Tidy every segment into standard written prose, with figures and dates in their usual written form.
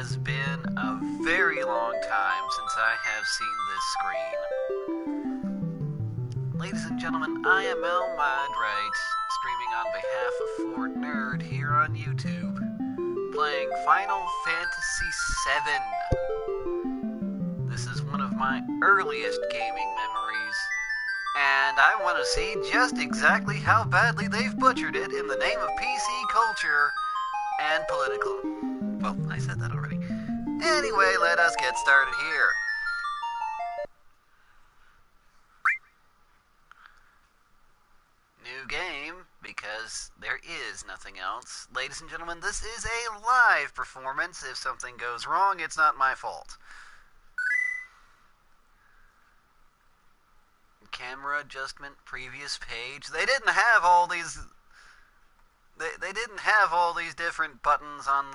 has been a very long time since I have seen this screen. Ladies and gentlemen, I am El Madright, streaming on behalf of Fort Nerd here on YouTube, playing Final Fantasy VII. This is one of my earliest gaming memories, and I want to see just exactly how badly they've butchered it in the name of PC culture and political. Well, I said that already. Anyway, let us get started here. New game, because there is nothing else. Ladies and gentlemen, this is a live performance. If something goes wrong, it's not my fault. Camera adjustment, previous page. They didn't have all these... They didn't have all these different buttons on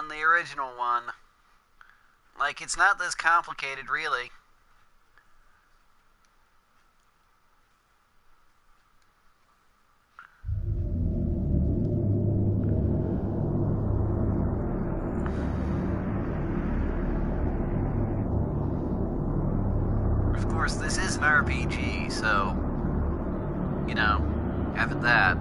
the original one. Like, it's not this complicated, really. Of course, this is an RPG, so, you know, have it that.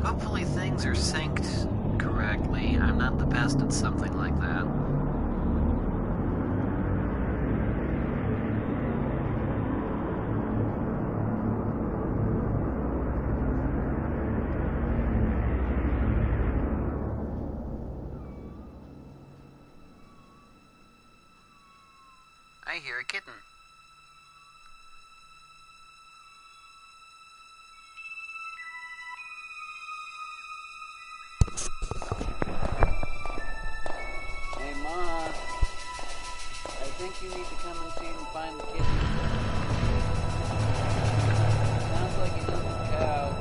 Hopefully things are synced correctly. I'm not the best at something like that. I hear a kitten. Hey, Ma. I think you need to come and see and find the kitten. Sounds like he's on the couch.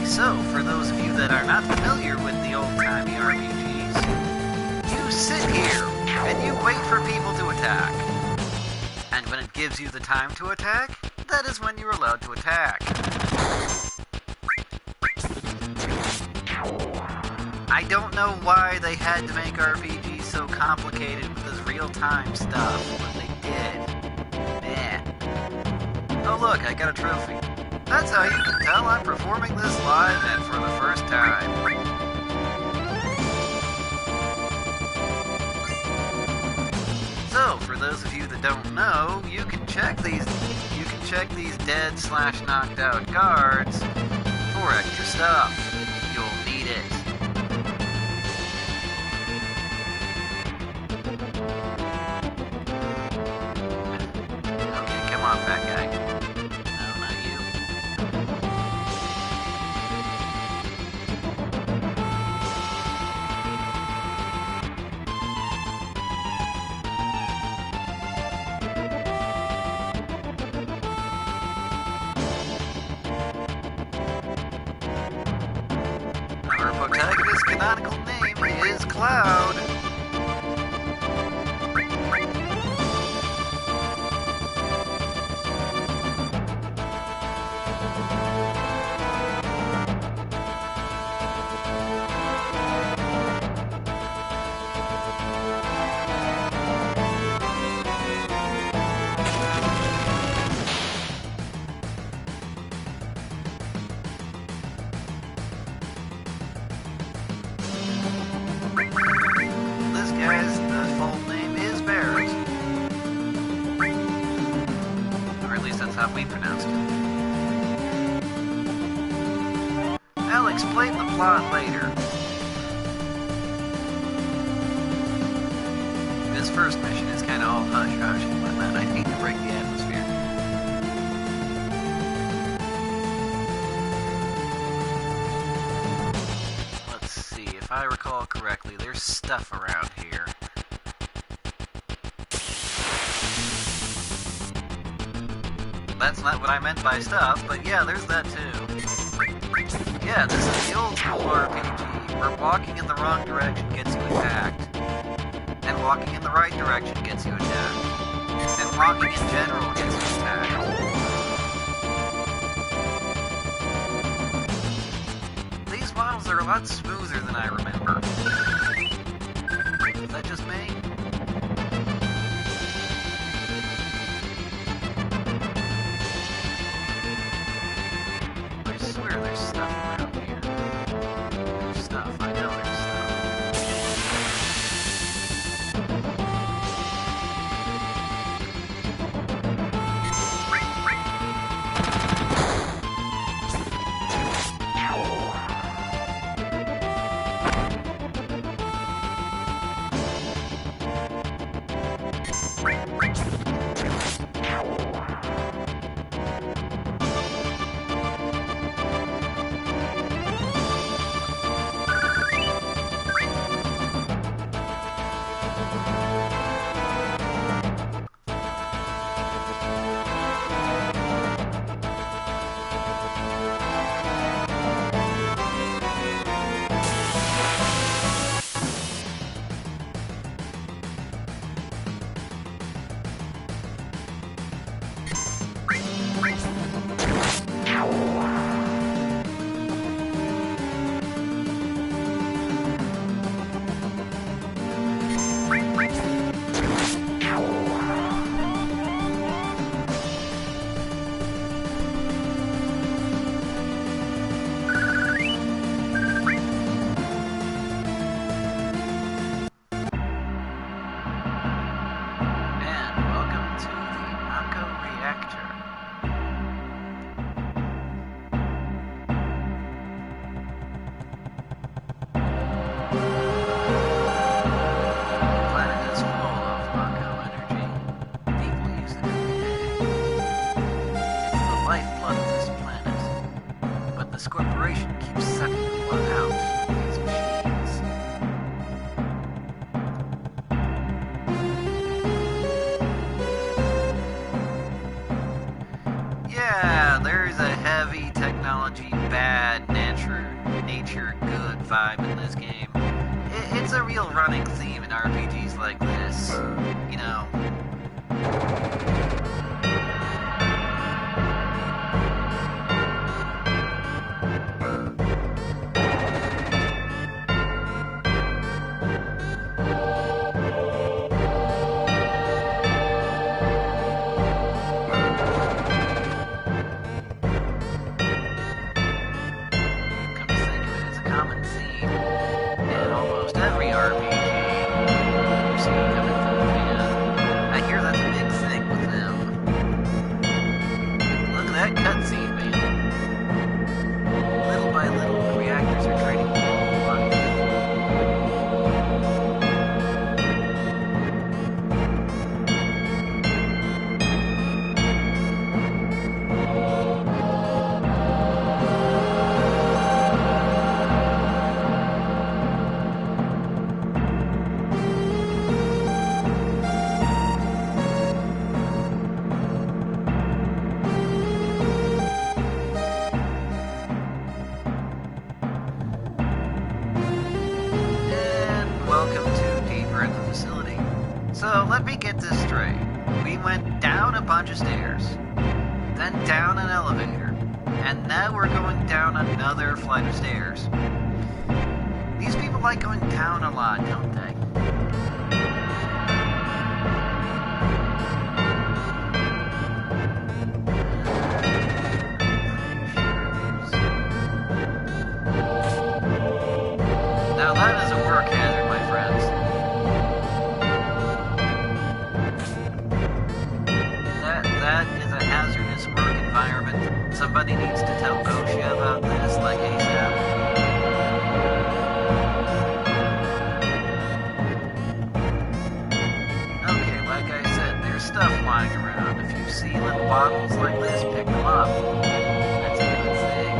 So, for those of you that are not familiar with the old-timey RPGs, you sit here and you wait for people to attack. And when it gives you the time to attack, that is when you're allowed to attack. I don't know why they had to make RPGs so complicated with this real-time stuff, but they did. Meh. Oh look, I got a trophy. That's how you can tell I'm performing this live and for the first time. So, for those of you that don't know, you can check these dead/knocked out guards for extra stuff. You'll need it. Okay, come on, fat guy. protagonist's canonical name is Cloud. How we pronounced it. I'll explain the plot later. This first mission is kind of all hush-hush and whatnot. I hate to break the atmosphere. Let's see, if I recall correctly, there's stuff around here. That's not what I meant by stuff, but yeah, there's that too. Yeah, this is the old school RPG, where walking in the wrong direction gets you attacked, and walking in the right direction gets you attacked, and walking in general gets you attacked. These models are a lot smoother than I remember. Is that just me? nature good vibe in this game. It's a real running theme in RPGs like this, you know. Common theme in almost every RPG. down a bunch of stairs, then down an elevator, and now we're going down another flight of stairs. These people like going down a lot, don't they? Now that is a work hazard, my friends. That is a hazardous work environment. Somebody needs to tell OSHA about this, like ASAP. Okay, like I said, there's stuff lying around. If you see little bottles like this, pick them up. That's a good thing.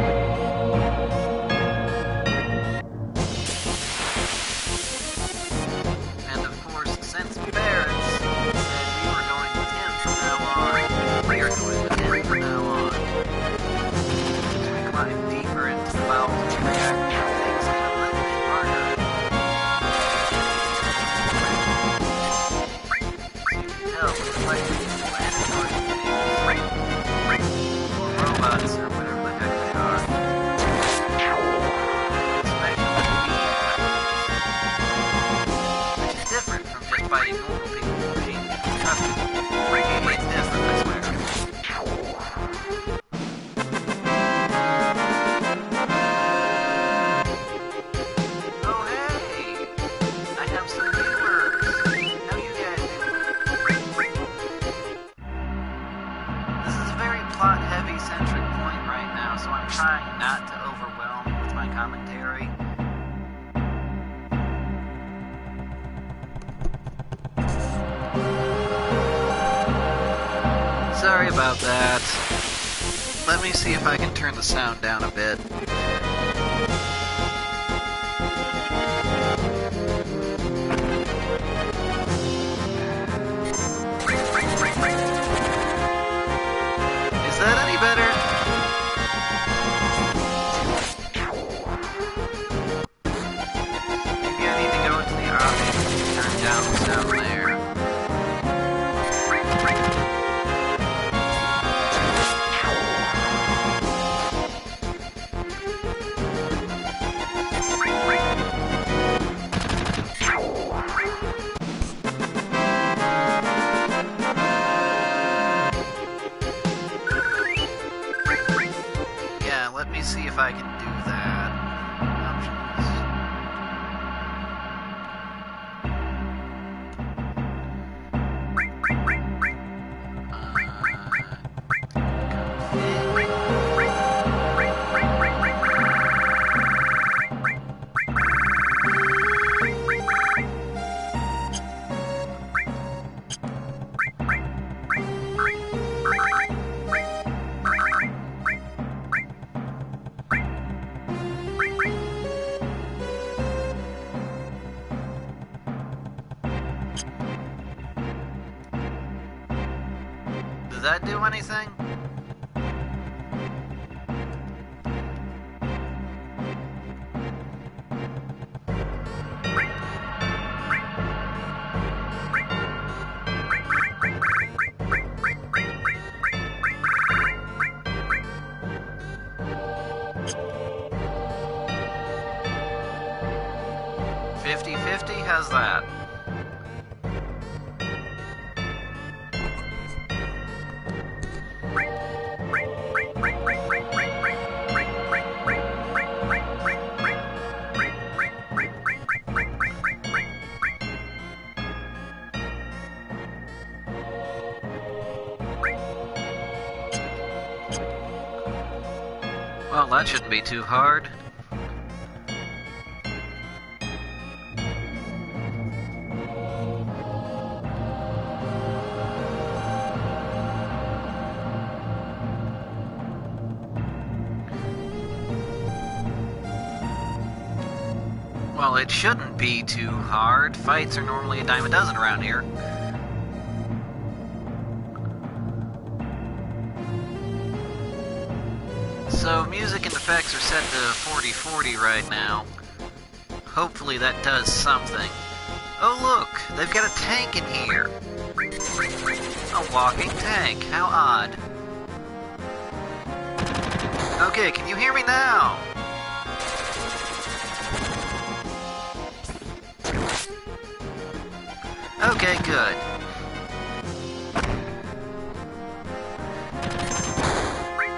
And of course, since Barrett's said we were going with him from now on, we are going with him from now on. As we climb deeper into the bowels of the reactor, things get a little bit harder. So you can tell it's like planetary things. Or robots, or whatever the heck they are. Especially the bees. Which is different from just fighting normal people with machine guns. Trust me. It's different, I swear. Oh hey! I have some viewers! How you guys doing? This is a very plot-heavy centric point right now, so I'm trying not to overwhelm with my commentary. Sorry about that. Let me see if I can turn the sound down a bit. Is that any better? Maybe I need to go into the options and turn down the sound there. Yeah, let me see if I can do that. Options. Does that do anything? How's that? Well, that shouldn't be too hard. Well, it shouldn't be too hard. Fights are normally a dime a dozen around here. So, music and effects are set to 40/40 right now. Hopefully that does something. Oh look, they've got a tank in here. Oh walking tank. How odd. Okay, can you hear me now? Okay, good.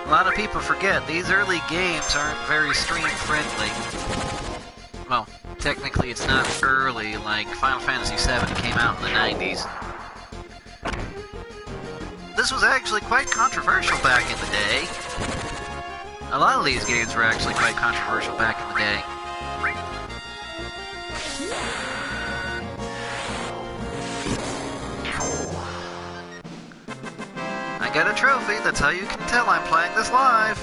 A lot of people forget these early games aren't very stream-friendly. Well, technically it's not early, like Final Fantasy VII came out in the 90s. This was actually quite controversial back in the day. A lot of these games were actually quite controversial back in the day. I got a trophy, that's how you can tell I'm playing this live.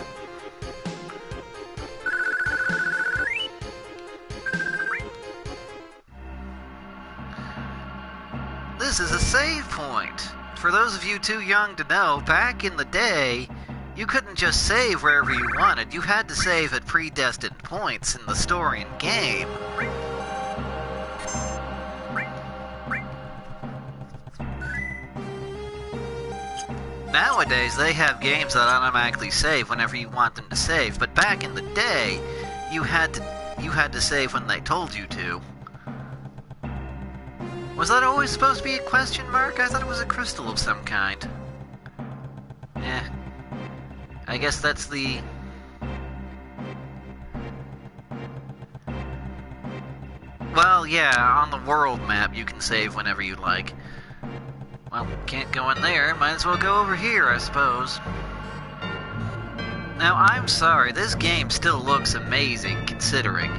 This is a save point. For those of you too young to know, back in the day, you couldn't just save wherever you wanted. You had to save at predestined points in the story and game. Nowadays, they have games that automatically save whenever you want them to save, but back in the day, you had to save when they told you to. Was that always supposed to be a question mark? I thought it was a crystal of some kind. I guess that's the... Well, yeah, on the world map you can save whenever you like. Well, can't go in there, might as well go over here, I suppose. Now, I'm sorry, this game still looks amazing, considering.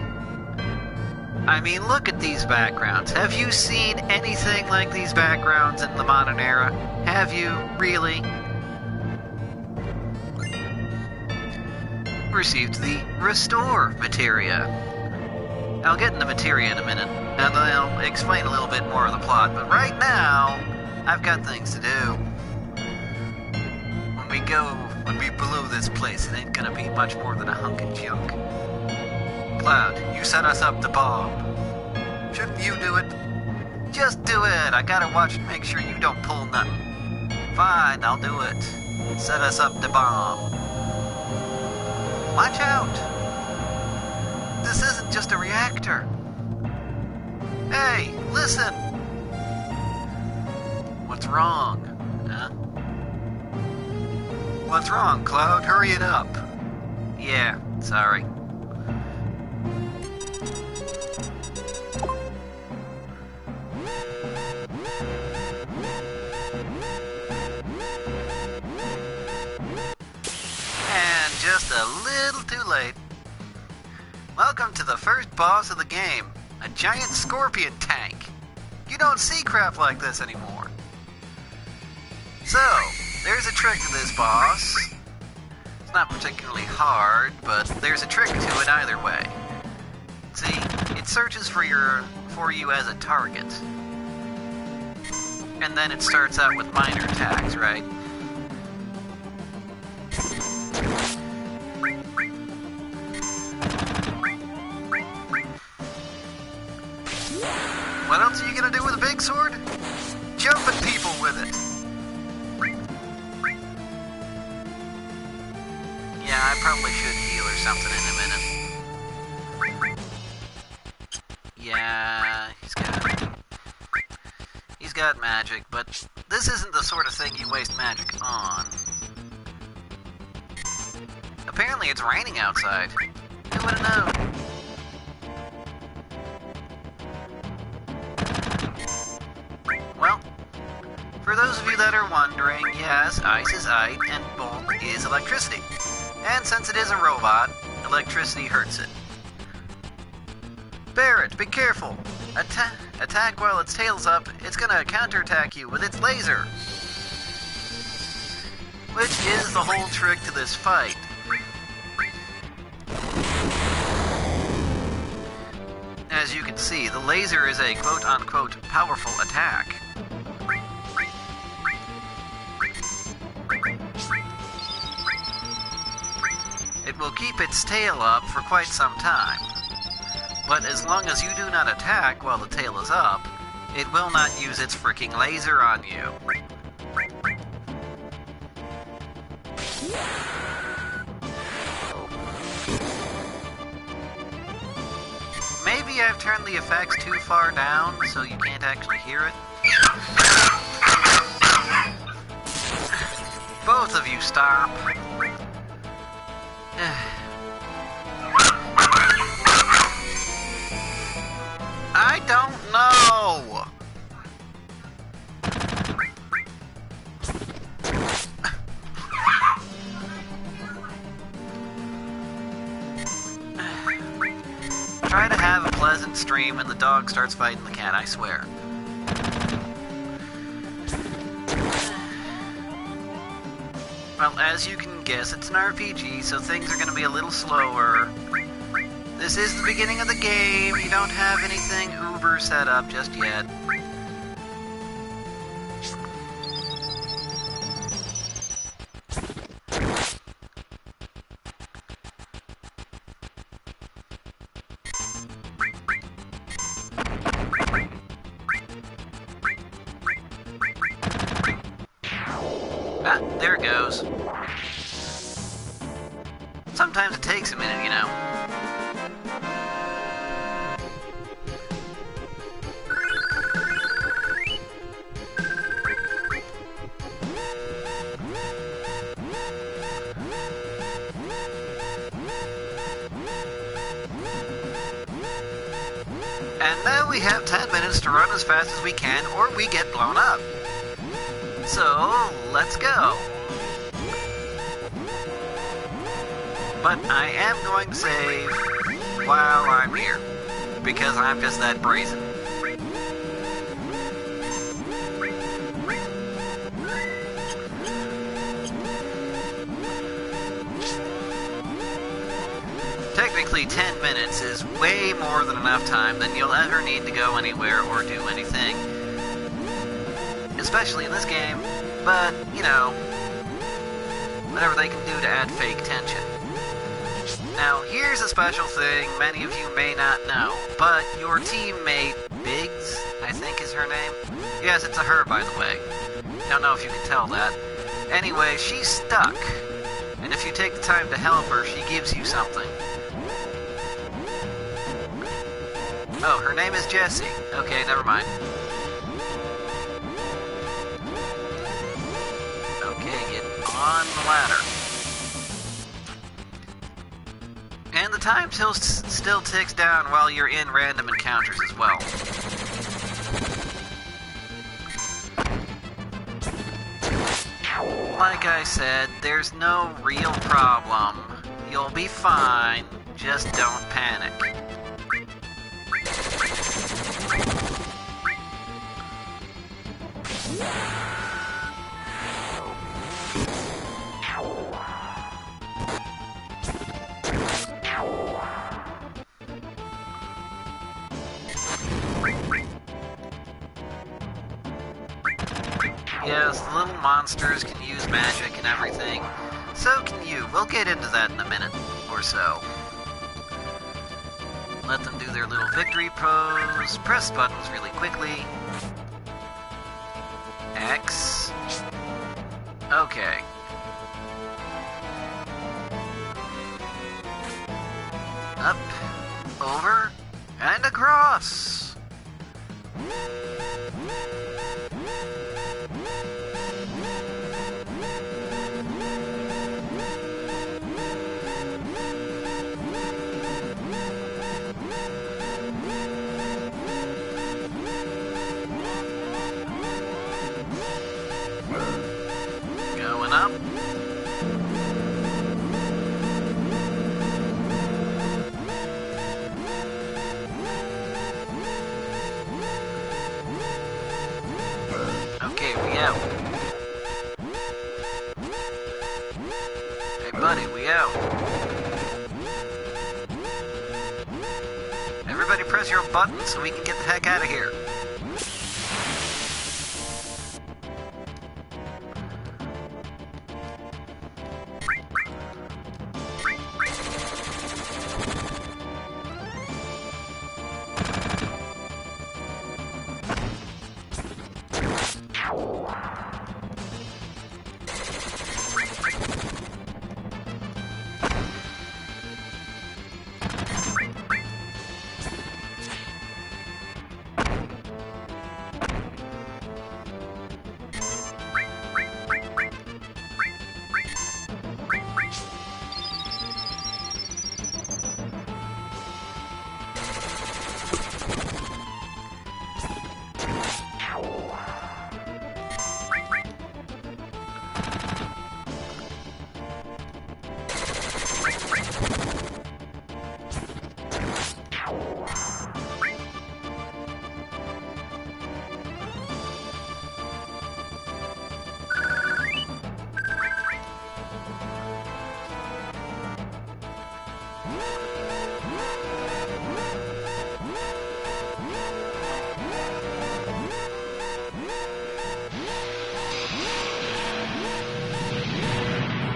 I mean, look at these backgrounds. Have you seen anything like these backgrounds in the modern era? Have you, really? Received the Restore materia. I'll get into materia in a minute, and then I'll explain a little bit more of the plot, but right now, I've got things to do. When we blow this place, it ain't gonna be much more than a hunk of junk. Cloud, you set us up the bomb. Shouldn't you do it? Just do it! I gotta watch and make sure you don't pull nothing. Fine, I'll do it. Set us up the bomb. Watch out! This isn't just a reactor. Hey, listen! What's wrong? Huh? What's wrong, Cloud? Hurry it up. Yeah, sorry. And just a little too late. Welcome to the first boss of the game, a giant scorpion tank. You don't see crap like this anymore. So, there's a trick to this boss. It's not particularly hard, but there's a trick to it either way. See, it searches for you as a target. And then it starts out with minor attacks, right? What else are you gonna do with a big sword? Jump at people with it. Yeah, I probably should heal or something in a minute. Yeah, he's got magic, but this isn't the sort of thing you waste magic on. Apparently it's raining outside. Who would have known? Well, for those of you that are wondering, yes, ice is ice and bolt is electricity. And since it is a robot, electricity hurts it. Barret, be careful. Attack while its tail's up. It's gonna counterattack you with its laser. Which is the whole trick to this fight. As you can see, the laser is a quote-unquote powerful attack. It will keep its tail up for quite some time. But as long as you do not attack while the tail is up, it will not use its freaking laser on you. Maybe I've turned the effects too far down so you can't actually hear it. Both of you stop. I don't know. Try to have a pleasant stream when the dog starts fighting the cat, I swear. Well, as you can guess, it's an RPG, so things are going to be a little slower. This is the beginning of the game. You don't have anything uber set up just yet. Ah, there it goes. Sometimes it takes a minute, you know. And now we have 10 minutes to run as fast as we can, or we get blown up. So, let's go. But I am going to save while I'm here, because I'm just that brazen. Technically, 10 minutes is way more than enough time than you'll ever need to go anywhere or do anything. Especially in this game, but, you know, whatever they can do to add fake tension. Now, here's a special thing many of you may not know, but your teammate, Biggs, I think is her name? Yes, it's a her, by the way. Don't know if you can tell that. Anyway, she's stuck, and if you take the time to help her, she gives you something. Oh, her name is Jessie. Okay, never mind. Okay, get on the ladder. And the time still ticks down while you're in random encounters as well. Like I said, there's no real problem. You'll be fine, just don't panic. Yes, the little monsters can use magic and everything. So can you. We'll get into that in a minute or so. Let them do their little victory pose. Press buttons really quickly. X. Okay. Up, over, and across. Going up. Okay, we out. Hey buddy, we out. Everybody press your button so we can get the heck out of here.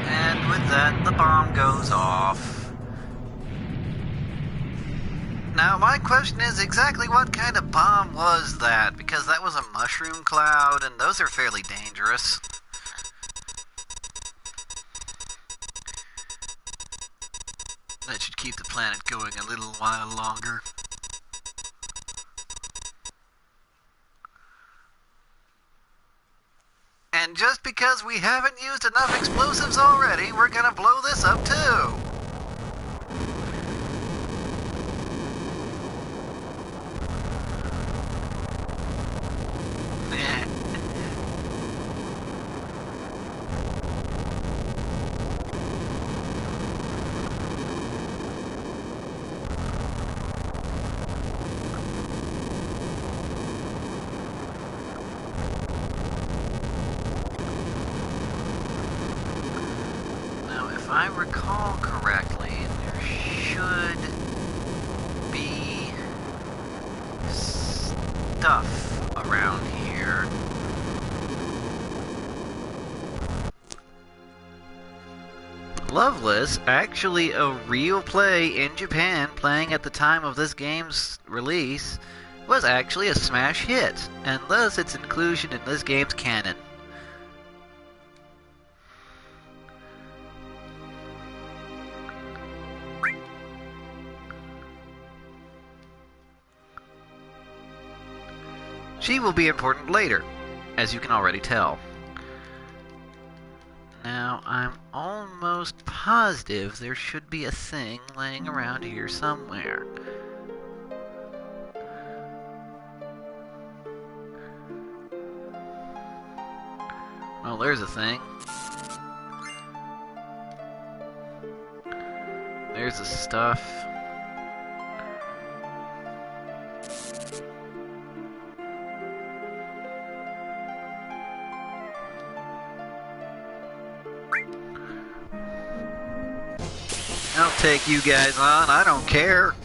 And with that, the bomb goes off. Now, my question is exactly what kind of bomb was that? Because that was a mushroom cloud, and those are fairly dangerous. That should keep the planet going a little while longer. And just because we haven't used enough explosives already, we're gonna blow this up too! If I recall correctly, there should be stuff around here. Loveless, actually a real play in Japan, playing at the time of this game's release, was actually a smash hit, and thus its inclusion in this game's canon. She will be important later, as you can already tell. Now, I'm almost positive there should be a thing laying around here somewhere. Well, there's a thing. There's the stuff. I'll take you guys on, I don't care.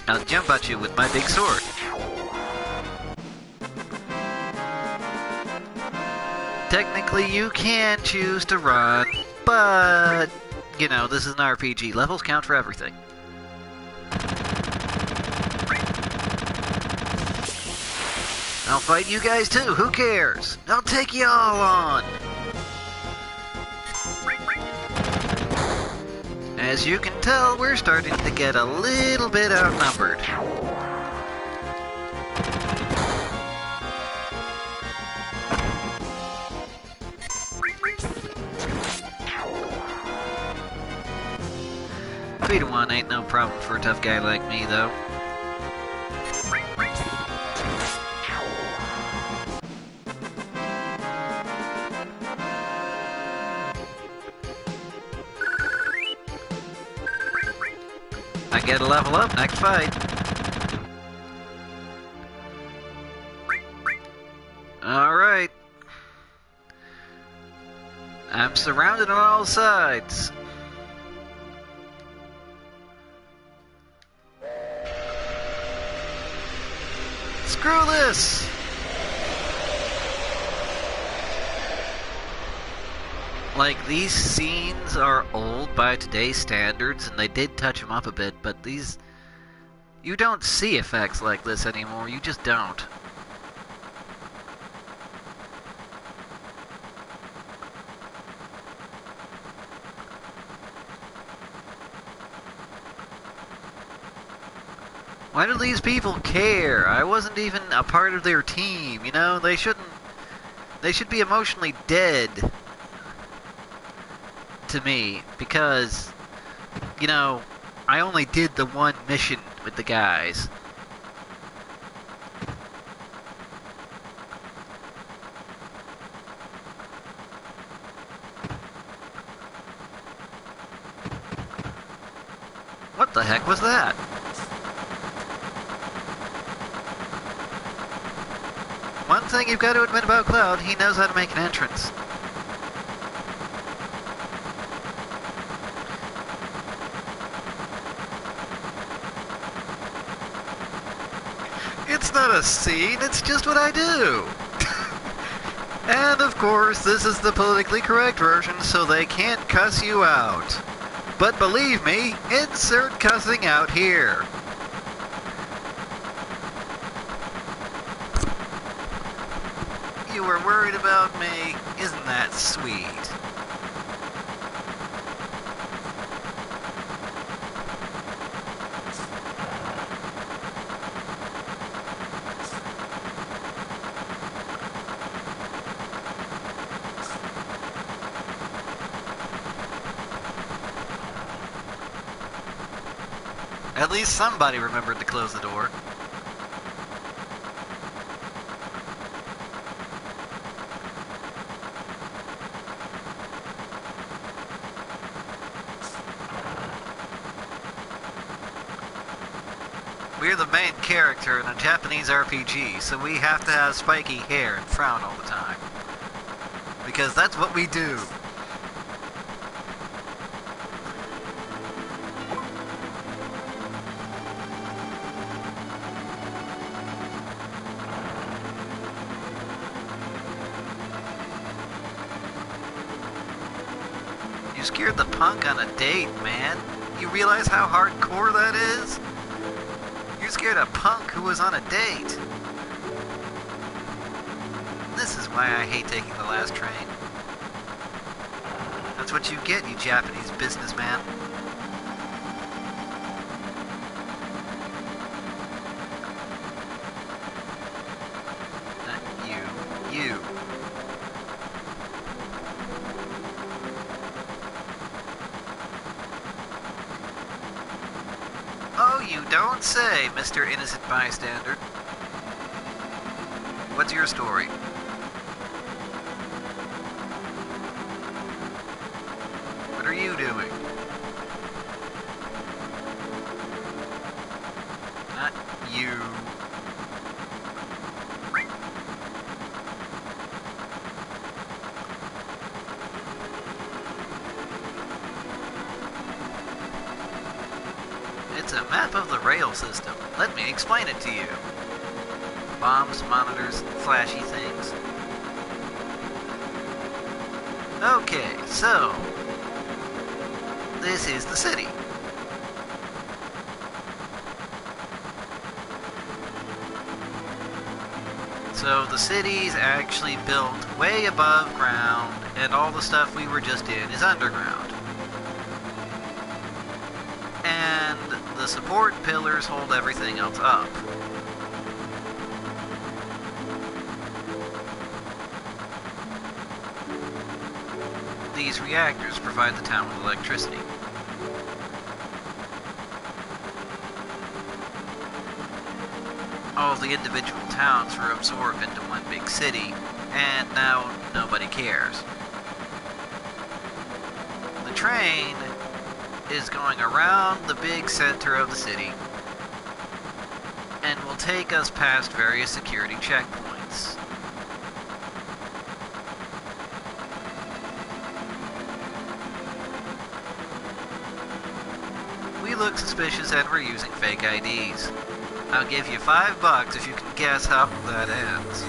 I'll jump at you with my big sword. Technically, you can choose to run, but, you know, this is an RPG. Levels count for everything. I'll fight you guys too, who cares? I'll take you all on! As you can tell, we're starting to get a little bit outnumbered. Speed of 1 ain't no problem for a tough guy like me, though. I get a level up next fight. Alright. I'm surrounded on all sides. Screw this! Like, these scenes are old by today's standards, and they did touch them up a bit, but these... You don't see effects like this anymore, you just don't. Why do these people care? I wasn't even a part of their team, you know? They shouldn't... They should be emotionally dead to me, because, you know, I only did the one mission with the guys. the heck was that? One thing you've got to admit about Cloud, he knows how to make an entrance. It's not a scene, it's just what I do. And of course, this is the politically correct version, so they can't cuss you out. But believe me, insert cussing out here. You were worried about me? Isn't that sweet? At least somebody remembered to close the door. We're the main character in a Japanese RPG, so we have to have spiky hair and frown all the time. Because that's what we do. You scared the punk on a date, man. You realize how hardcore that is? You scared a punk who was on a date. This is why I hate taking the last train. That's what you get, you Japanese businessman. You. Oh, you don't say, Mr. Innocent Bystander. What's your story? What are you doing? Not you. It's a map of the rail system. Let me explain it to you. Bombs, monitors, flashy things. Okay, so this is the city. So the city's actually built way above ground, and all the stuff we were just in is underground. And the support pillars hold everything else up. These reactors provide the town with electricity. All the individual towns were absorbed into one big city, and now nobody cares. The train is going around the big center of the city and will take us past various security checkpoints. We look suspicious and we're using fake IDs. I'll give you $5 if you can guess how that ends.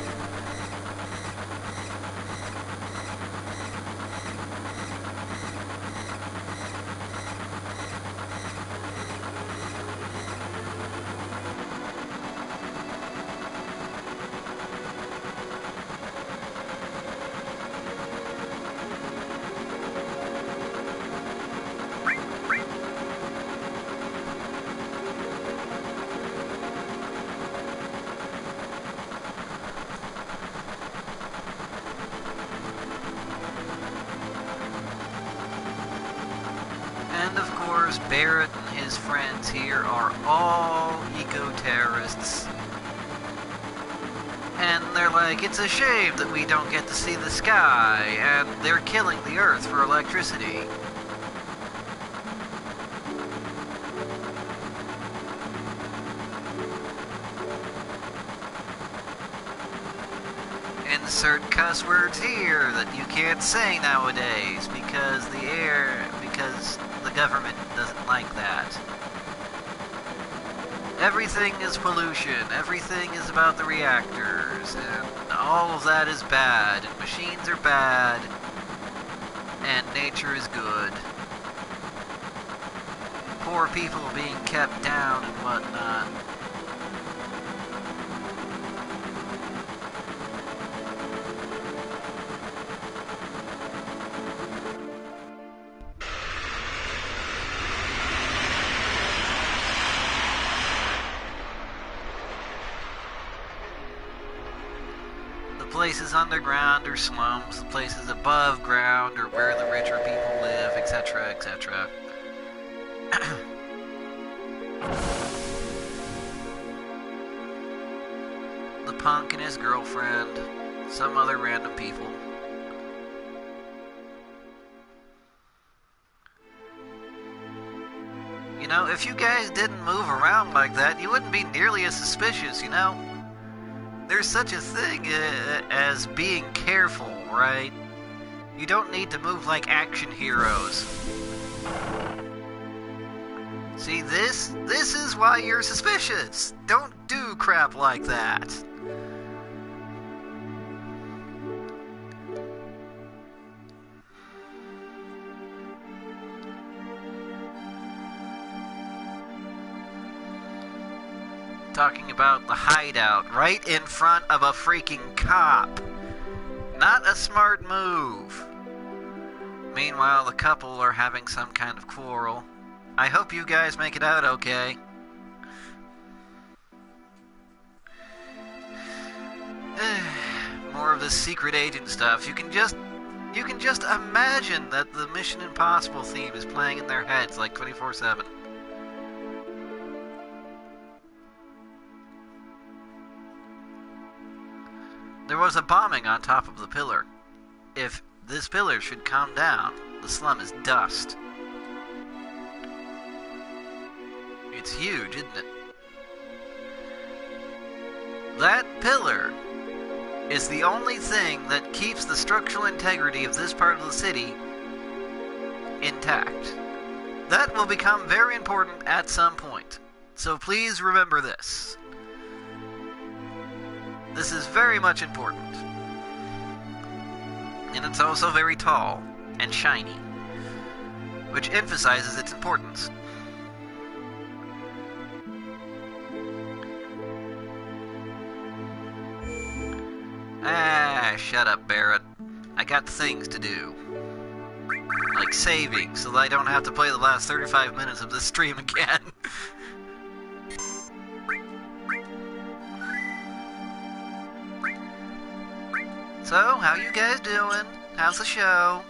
And of course, Barrett and his friends here are all eco-terrorists. And they're like, it's a shame that we don't get to see the sky, and they're killing the Earth for electricity. insert cuss words here that you can't say nowadays because the government doesn't like that. Everything is pollution, everything is about the reactors, and all of that is bad, and machines are bad, and nature is good. Poor people being kept down and whatnot. Places underground or slums, the places above ground or where the richer people live, etc., etc. The punk and his girlfriend, some other random people. You know, if you guys didn't move around like that, you wouldn't be nearly as suspicious, you know? There's such a thing as being careful, right? You don't need to move like action heroes. See, this is why you're suspicious. Don't do crap like that. Talking about the hideout right in front of a freaking cop. Not a smart move. Meanwhile, the couple are having some kind of quarrel. I hope you guys make it out okay. More of this secret agent stuff. You can just imagine that the Mission Impossible theme is playing in their heads like 24/7. There was a bombing on top of the pillar. If this pillar should come down, the slum is dust. It's huge, isn't it? That pillar is the only thing that keeps the structural integrity of this part of the city intact. That will become very important at some point. So please remember this. This is very much important. And it's also very tall and shiny, which emphasizes its importance. Ah, shut up, Barrett. I got things to do. Like saving, so that I don't have to play the last 35 minutes of this stream again. So, how you guys doing? How's the show?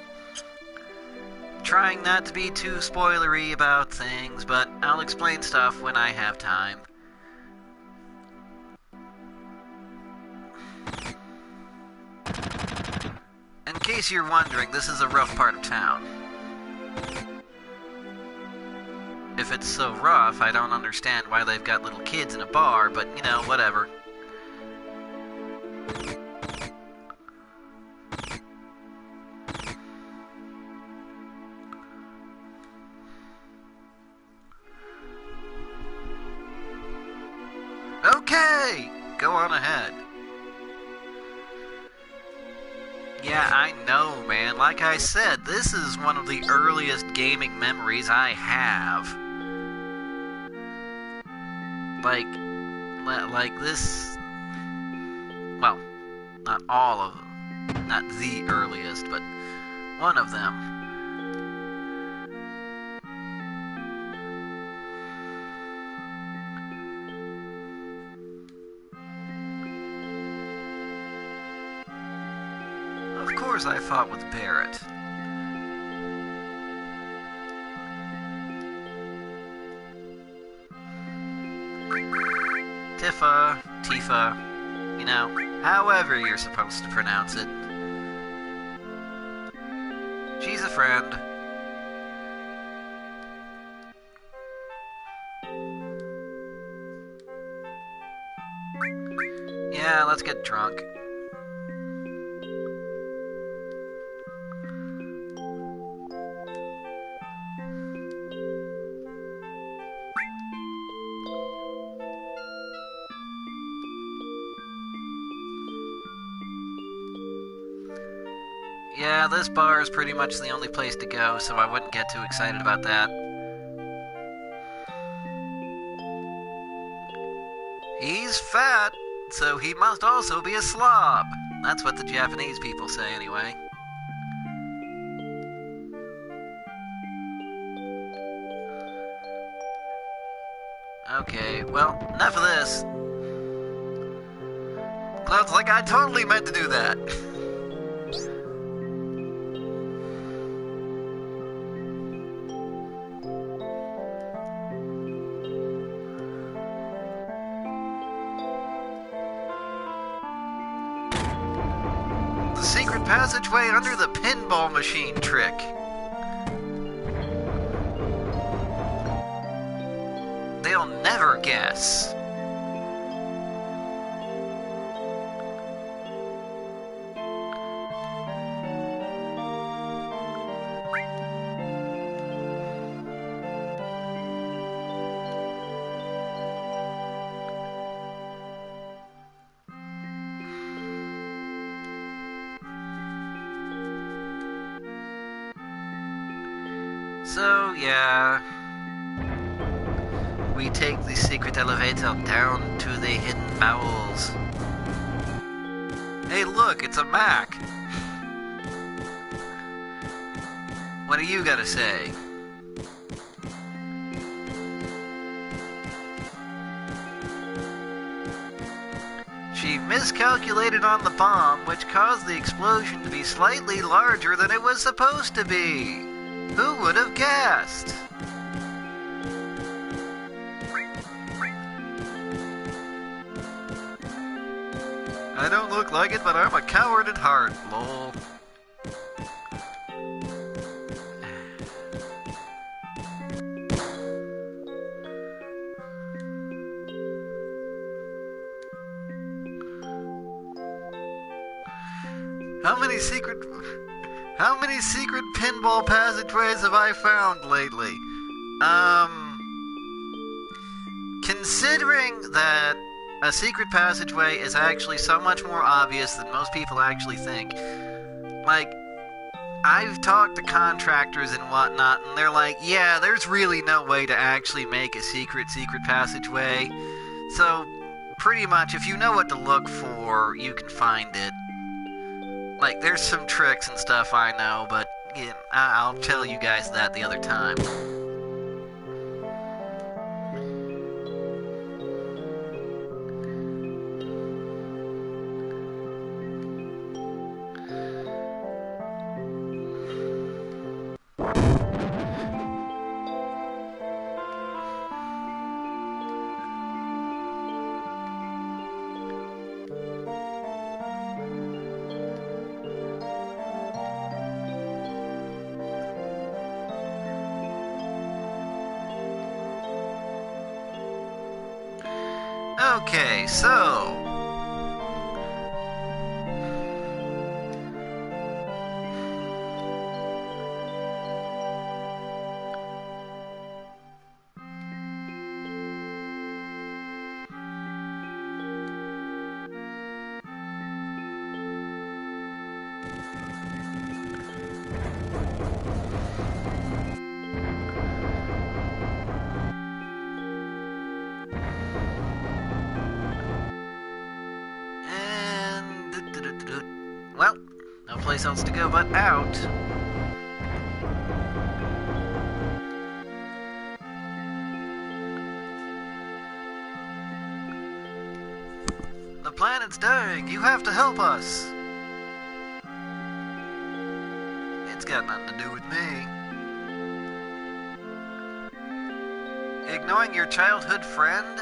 Trying not to be too spoilery about things, but I'll explain stuff when I have time. In case you're wondering, this is a rough part of town. If it's so rough, I don't understand why they've got little kids in a bar, but, you know, whatever. Okay! Go on ahead. Yeah, I know, man. Like I said, this is one of the earliest gaming memories I have. Like this... Well, not all of them. Not the earliest, but one of them. Of course I fought with Barrett. Tifa, you know, however you're supposed to pronounce it. She's a friend. Yeah, let's get drunk. Yeah, this bar is pretty much the only place to go, so I wouldn't get too excited about that. He's fat, so he must also be a slob. That's what the Japanese people say, anyway. Okay, well, enough of this. Cloud's like, I totally meant to do that. The secret passageway under the pinball machine trick. They'll never guess. So, yeah, we take the secret elevator down to the hidden bowels. Hey, look, it's a Mac. What do you gotta say? She miscalculated on the bomb, which caused the explosion to be slightly larger than it was supposed to be. Who would have guessed? I don't look like it, but I'm a coward at heart, lol. How many secret pinball passageways have I found lately? Considering that a secret passageway is actually so much more obvious than most people actually think, like, I've talked to contractors and whatnot, and they're like, yeah, there's really no way to actually make a secret passageway. So, pretty much, if you know what to look for, you can find it. Like, there's some tricks and stuff I know, but yeah, I'll tell you guys that the other time. Okay, so... well, no place else to go but out. The planet's dying. You have to help us. It's got nothing to do with me. Ignoring your childhood friend?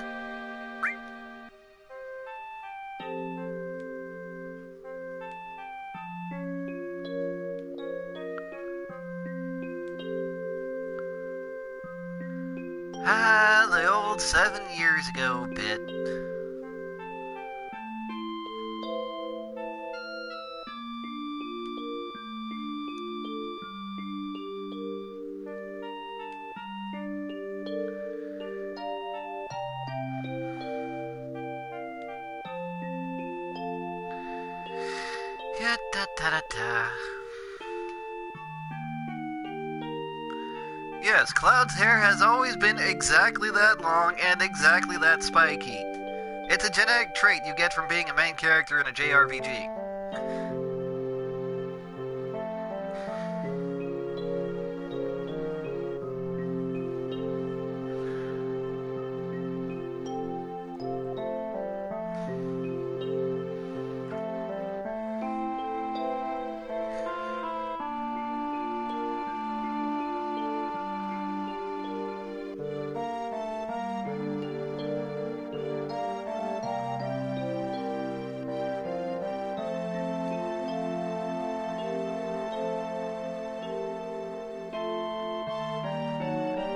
Ah, the old 7 years ago bit. Yeah, da da da da. Yes, Cloud's hair has always been exactly that long and exactly that spiky. It's a genetic trait you get from being a main character in a JRPG.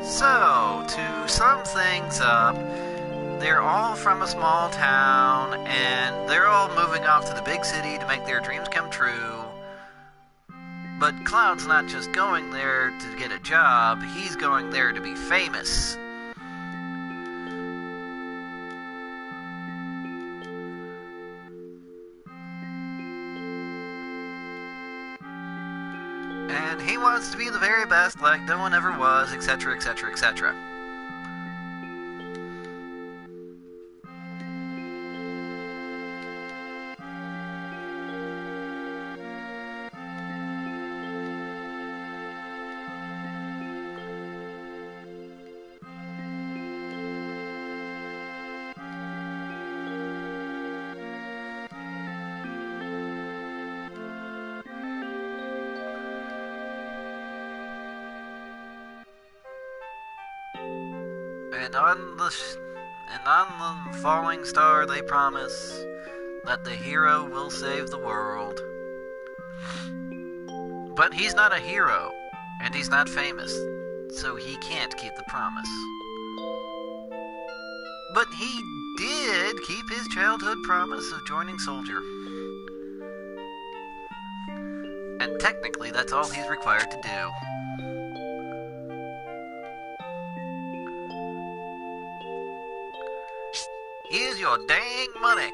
So, to sum things up, they're all from a small town, and they're all moving off to the big city to make their dreams come true. But Cloud's not just going there to get a job, he's going there to be famous. And he wants to be the very best like no one ever was, etc., etc., etc. And on the falling star they promise that the hero will save the world. But he's not a hero, and he's not famous, so he can't keep the promise. But he did keep his childhood promise of joining Soldier. And technically that's all he's required to do. Here's your dang money.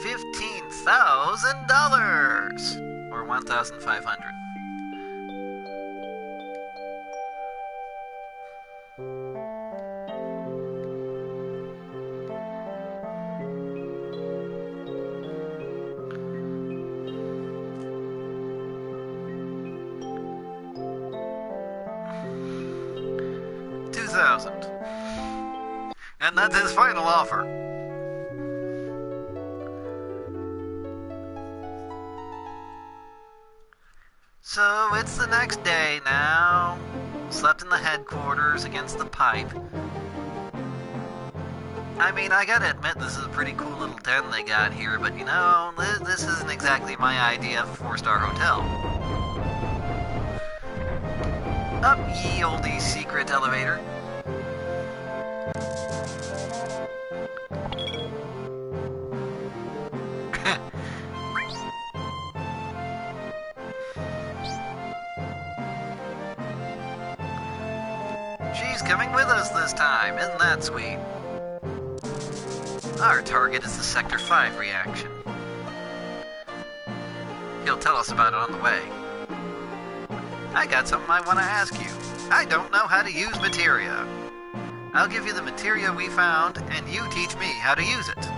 $15,000 or $1,500. $2,000. And that's his final offer. So it's the next day now. Slept in the headquarters against the pipe. I mean, I gotta admit this is a pretty cool little den they got here, but you know, this isn't exactly my idea of a 4-star hotel. Up ye oldie secret elevator. She's coming with us this time, isn't that sweet? Our target is the Sector 5 reaction. He'll tell us about it on the way. I got something I want to ask you. I don't know how to use materia. I'll give you the materia we found, and you teach me how to use it.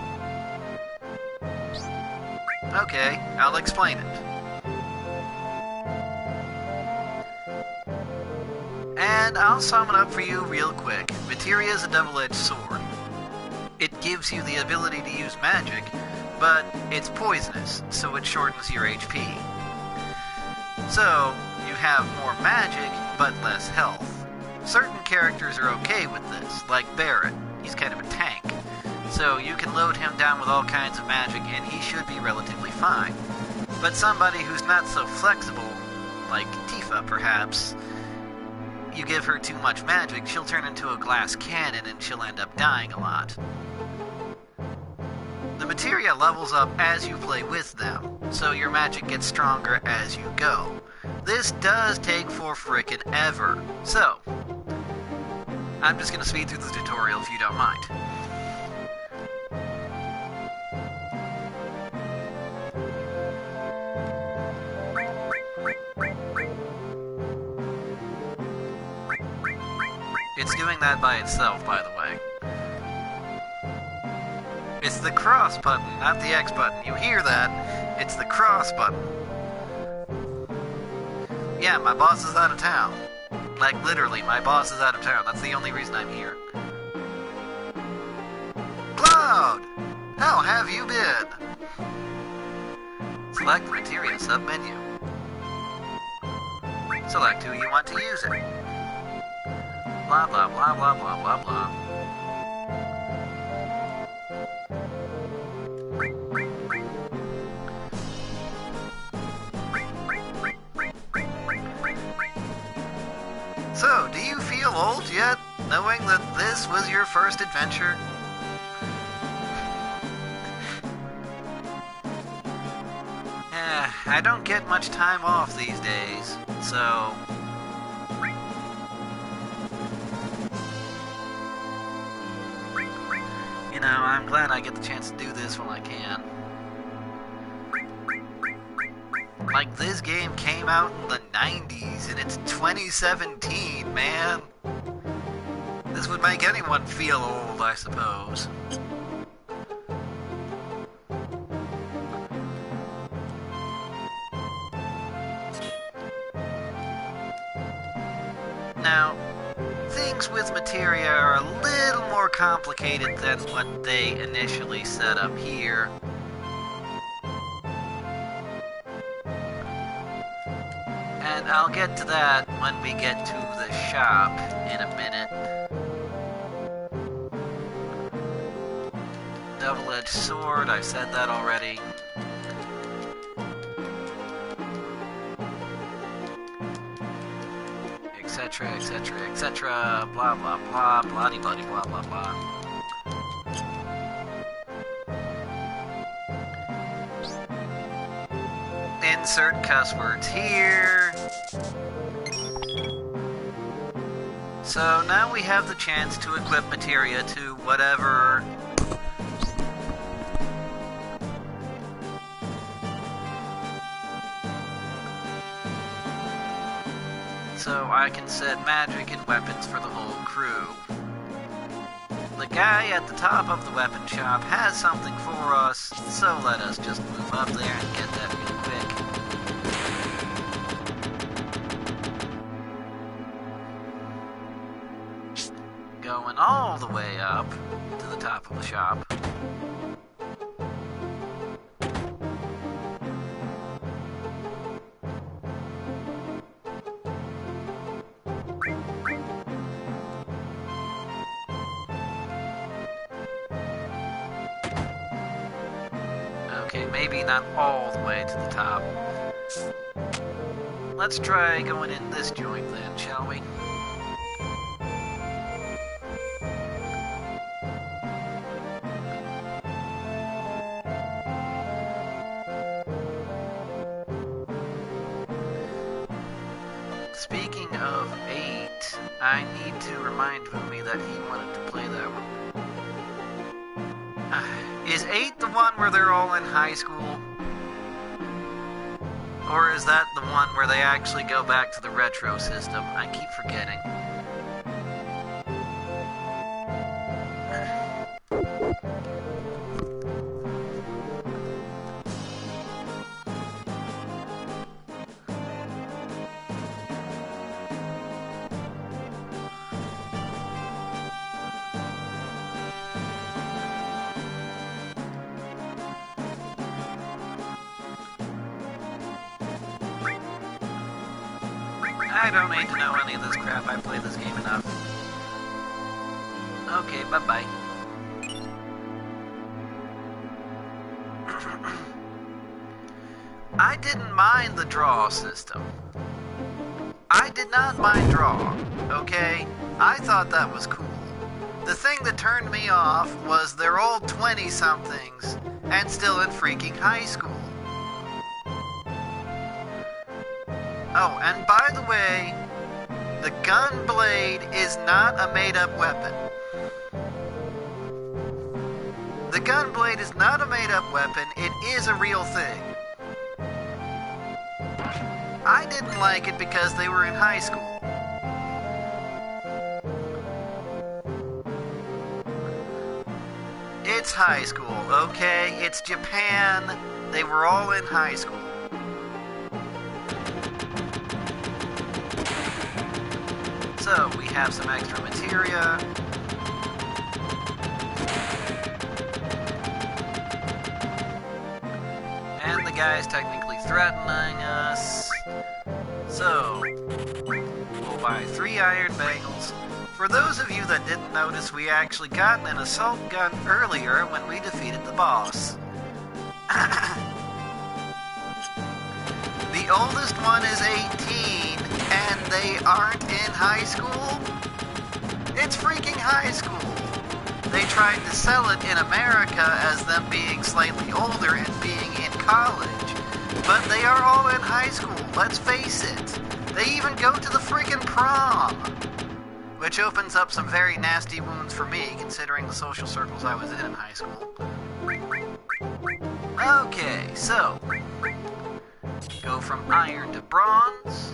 Okay, I'll explain it. And I'll sum it up for you real quick. Materia is a double-edged sword. It gives you the ability to use magic, but it's poisonous, so it shortens your HP. So, you have more magic, but less health. Certain characters are okay with this, like Barrett. He's kind of a tank. So you can load him down with all kinds of magic and he should be relatively fine. But somebody who's not so flexible, like Tifa perhaps, you give her too much magic, she'll turn into a glass cannon and she'll end up dying a lot. The materia levels up as you play with them, so your magic gets stronger as you go. This does take for frickin' ever. So, I'm just gonna speed through the tutorial if you don't mind. It's doing that by itself, by the way. It's the cross button, not the X button. You hear that? It's the cross button. Yeah, my boss is out of town. Like, literally, my boss is out of town. That's the only reason I'm here. Cloud! How have you been? Select the Materia sub-menu. Select who you want to use it. Blah, blah, blah, blah, blah, blah, blah. So, do you feel old yet, knowing that this was your first adventure? I don't get much time off these days, so... You know, I'm glad I get the chance to do this while I can. Like, this game came out in the 90s, and it's 2017, man. This would make anyone feel old, I suppose. Now, things with materia are a little more complicated than what they initially set up here. And I'll get to that when we get to the shop in a minute. Double-edged sword, I've said that already. Etc, etc, etc, blah blah blah, bloody bloody blah blah blah. Insert cuss words here. So now we have the chance to equip materia to whatever... So I can set magic and weapons for the whole crew. The guy at the top of the weapon shop has something for us, so let us just move up there and get that real quick. Going all the way up to the top of the shop. Okay, maybe not all the way to the top. Let's try going in this joint then, shall we? Speaking of 8, I need to remind Boomie that he wanted to play that one. Is 8 the one where they're all in high school? Or is that the one where they actually go back to the retro system? I keep forgetting. I don't need to know any of this crap. I played this game enough. Okay, bye-bye. I didn't mind the draw system. I did not mind draw, okay? I thought that was cool. The thing that turned me off was they're all 20-somethings and still in freaking high school. Oh, and by the way, the gun blade is not a made-up weapon. The gun blade is not a made-up weapon, it is a real thing. I didn't like it because they were in high school. It's high school, okay? It's Japan. They were all in high school. So, we have some extra materia. And the guy's technically threatening us. So, we'll buy 3 iron bagels. For those of you that didn't notice, we actually got an assault gun earlier when we defeated the boss. The oldest one is 18, and they aren't in high school? It's freaking high school! They tried to sell it in America as them being slightly older and being in college. But they are all in high school, let's face it. They even go to the freaking prom! Which opens up some very nasty wounds for me, considering the social circles I was in high school. Okay, so... go from iron to bronze.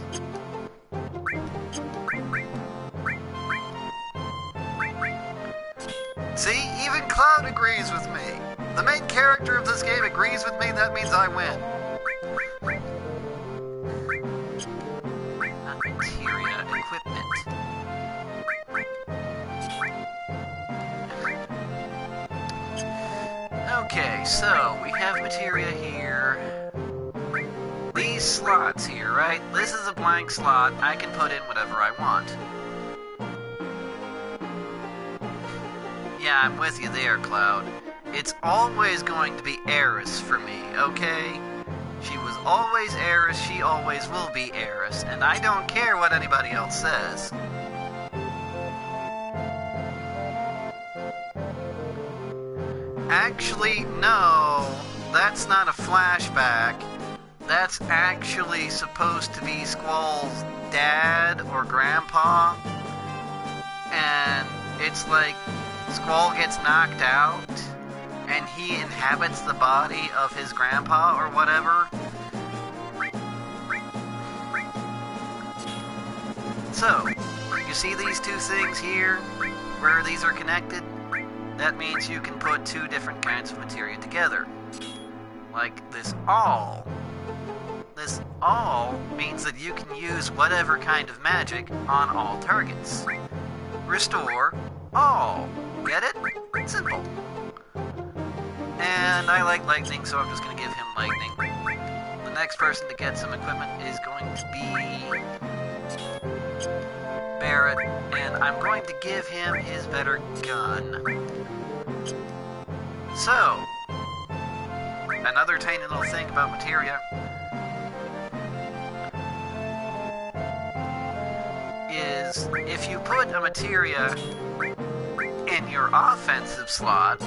See, even Cloud agrees with me. The main character of this game agrees with me, that means I win. Materia equipment. Okay, so we have materia here. These slots here, right? This is a blank slot. I can put in whatever I want. Yeah, I'm with you there, Cloud. It's always going to be Eris for me, okay? She was always Eris, she always will be Eris, and I don't care what anybody else says. Actually, no, that's not a flashback. That's actually supposed to be Squall's dad or grandpa. And it's like Squall gets knocked out and he inhabits the body of his grandpa or whatever. So, you see these two things here, where these are connected? That means you can put 2 different kinds of materia together. Like this all. This all means that you can use whatever kind of magic on all targets. Restore all. Get it? Simple. And I like lightning, so I'm just going to give him lightning. The next person to get some equipment is going to be Barrett, and I'm going to give him his better gun. So, another tiny little thing about materia is if you put a materia in your offensive slot,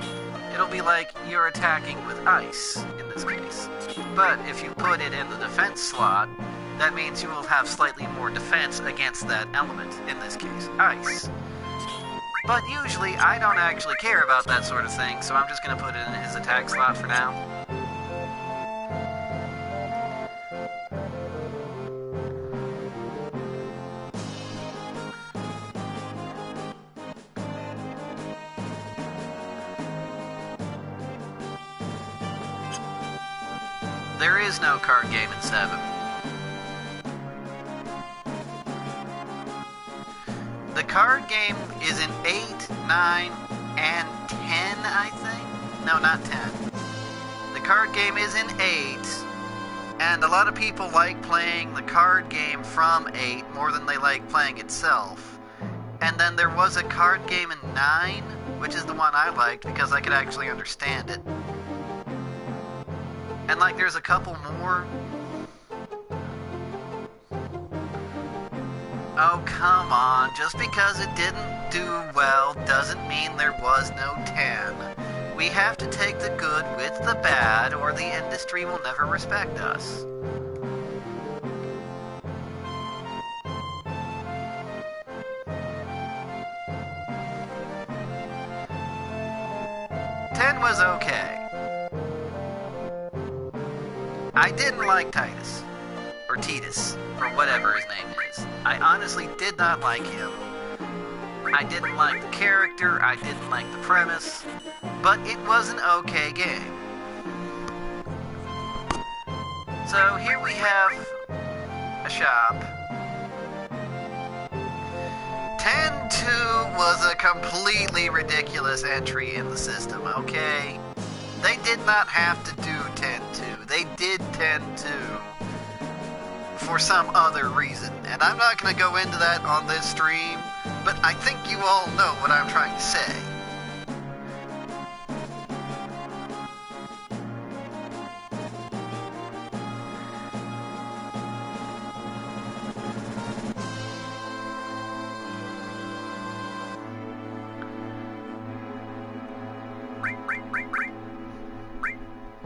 it'll be like you're attacking with ice, in this case. But if you put it in the defense slot, that means you will have slightly more defense against that element, in this case, ice. But usually, I don't actually care about that sort of thing, so I'm just going to put it in his attack slot for now. There is no card game in 7. The card game is in 8, 9, and 10, I think? No, not 10. The card game is in 8, and a lot of people like playing the card game from 8 more than they like playing itself. And then there was a card game in 9, which is the one I liked because I could actually understand it. And like there's a couple more. Oh, come on. Just because it didn't do well doesn't mean there was no 10. We have to take the good with the bad, or the industry will never respect us. Was okay. I didn't like Titus, or Titus, or whatever his name is. I honestly did not like him. I didn't like the character, I didn't like the premise, but it was an okay game. So here we have a shop. 10-2 was a completely ridiculous entry in the system, okay? They did not have to do 10-2. They did 10-2 for some other reason. And I'm not going to go into that on this stream, but I think you all know what I'm trying to say.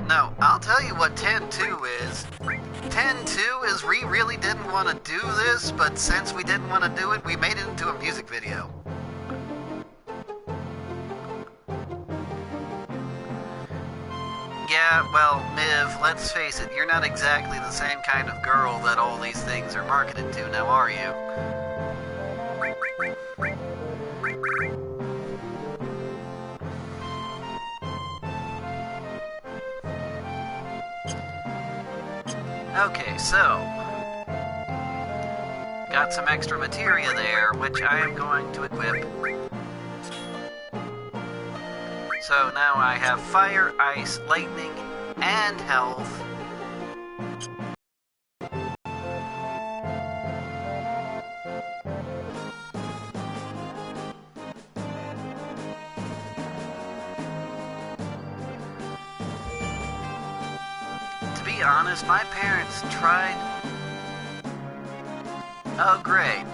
No, I'll tell you what 10-2 is. 10-2 is we really didn't want to do this, but since we didn't want to do it, we made it into a music video. Yeah, well, Miv, let's face it, you're not exactly the same kind of girl that all these things are marketed to, now are you? Okay, so, got some extra materia there, which I am going to equip. So now I have fire, ice, lightning, and health. To be honest, my parents tried... Oh, great.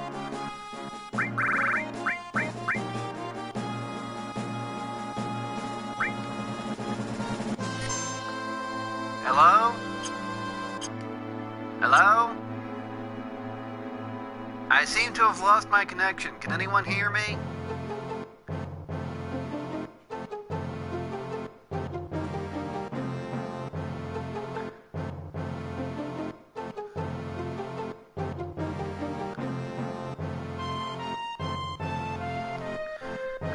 Hello? Hello? I seem to have lost my connection. Can anyone hear me?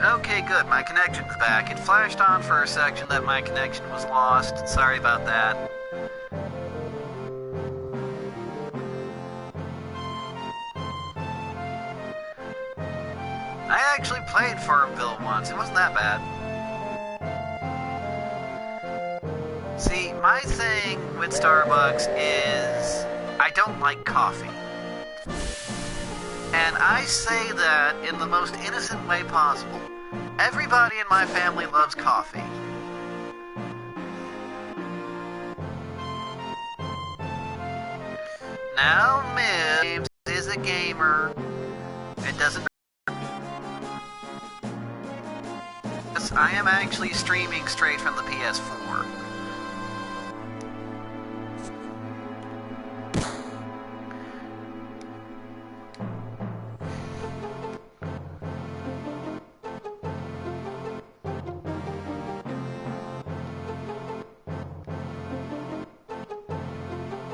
Okay, good. My connection's back. It flashed on for a section that my connection was lost. Sorry about that. I actually played Farmville once. It wasn't that bad. See, my thing with Starbucks is I don't like coffee. And I say that in the most innocent way possible. Everybody in my family loves coffee. Now, Mims is a gamer. It doesn't... I am actually streaming straight from the PS4.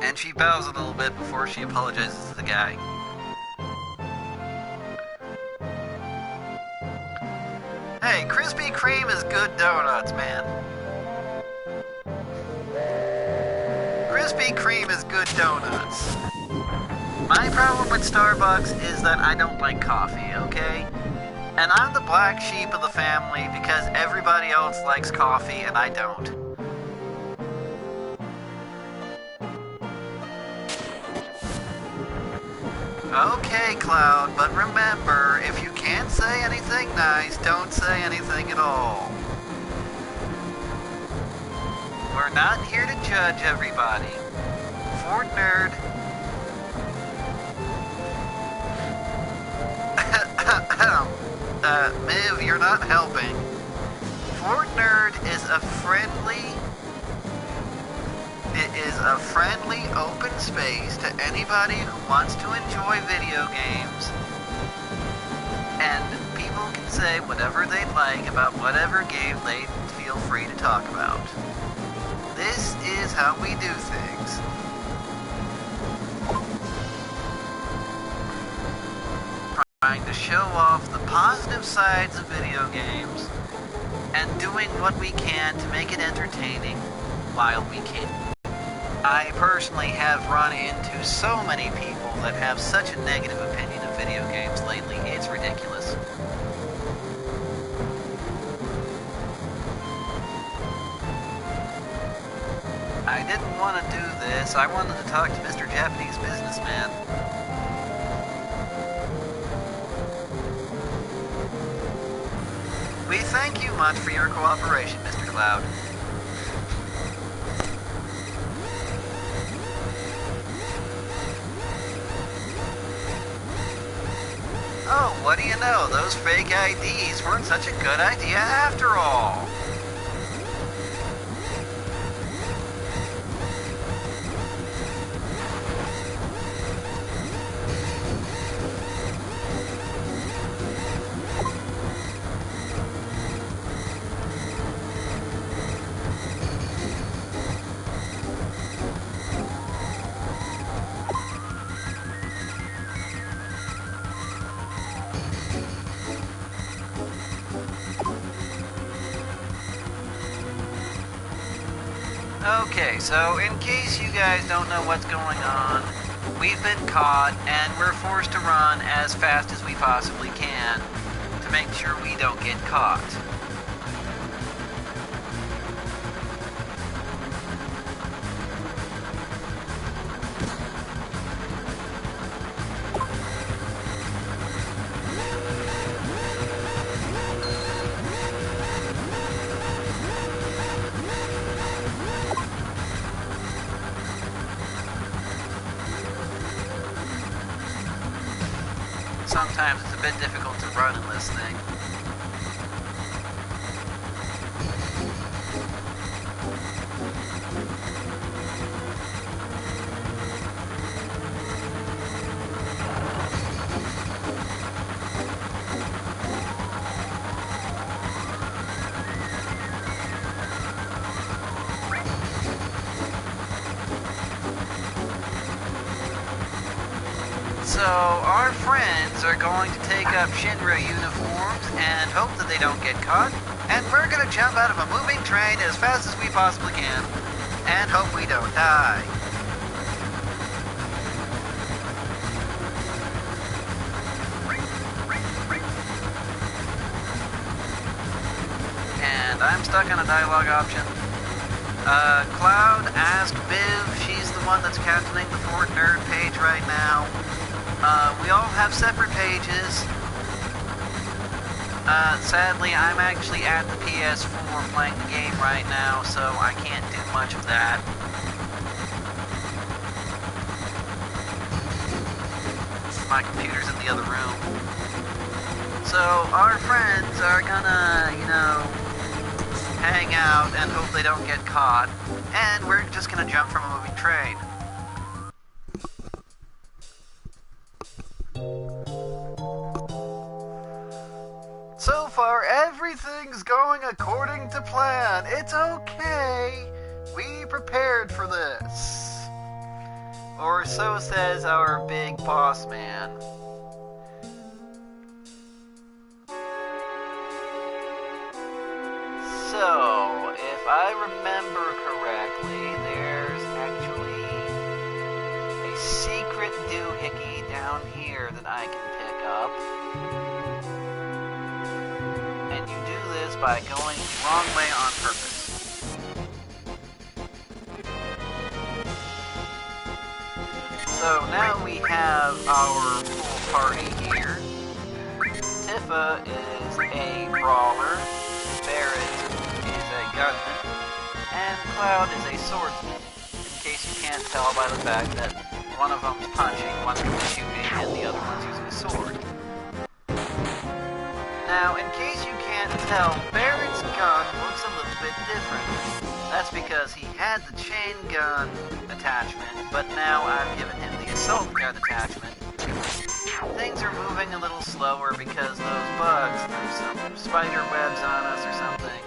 And she bows a little bit before she apologizes to the guy. Hey, Krispy Kreme is good donuts, man. Krispy Kreme is good donuts. My problem with Starbucks is that I don't like coffee, okay? And I'm the black sheep of the family because everybody else likes coffee and I don't. Okay, Cloud, but remember, if you can't say anything nice, don't say anything at all. We're not here to judge everybody. Fort Nerd. Miv, you're not helping. Fort Nerd is a friendly... It is a friendly, open space to anybody who wants to enjoy video games. And people can say whatever they'd like about whatever game they feel free to talk about. This is how we do things. Trying to show off the positive sides of video games and doing what we can to make it entertaining while we can. I personally have run into so many people that have such a negative opinion of video games lately, it's ridiculous. I didn't want to do this. I wanted to talk to Mr. Japanese Businessman. We thank you much for your cooperation, Mr. Cloud. Oh, what do you know? Those fake IDs weren't such a good idea after all. Okay, so in case you guys don't know what's going on, we've been caught and we're forced to run as fast as we possibly can to make sure we don't get caught. Sometimes it's a bit difficult to run in this thing. So, our friends are going to take up Shinra uniforms and hope that they don't get caught. And we're going to jump out of a moving train as fast as we possibly can and hope we don't die. And I'm stuck on a dialogue option. Cloud, ask Biv. She's the one that's captaining the Fort Nerd page right now. We all have separate pages. Sadly, I'm actually at the PS4 playing the game right now, so I can't do much of that. My computer's in the other room. So, our friends are gonna, hang out and hope they don't get caught. And we're just gonna jump from a moving train. So far, everything's going according to plan. It's okay. We prepared for this. Or so says our big boss man. So, if I remember correctly, there's actually a secret doohickey down here that I can pick up. And you do this by going the wrong way on purpose. So now we have our full party here. Tifa is a brawler, Barrett is a gunman, and Cloud is a swordsman. In case you can't tell by the fact that one of them's punching, one of them's shooting, and the other one's using a sword. Now, in case you can't tell, Barrett's gun looks a little bit different. That's because he had the chain gun attachment, but now I've given him the assault gun attachment. Things are moving a little slower because those bugs threw some spider webs on us or something.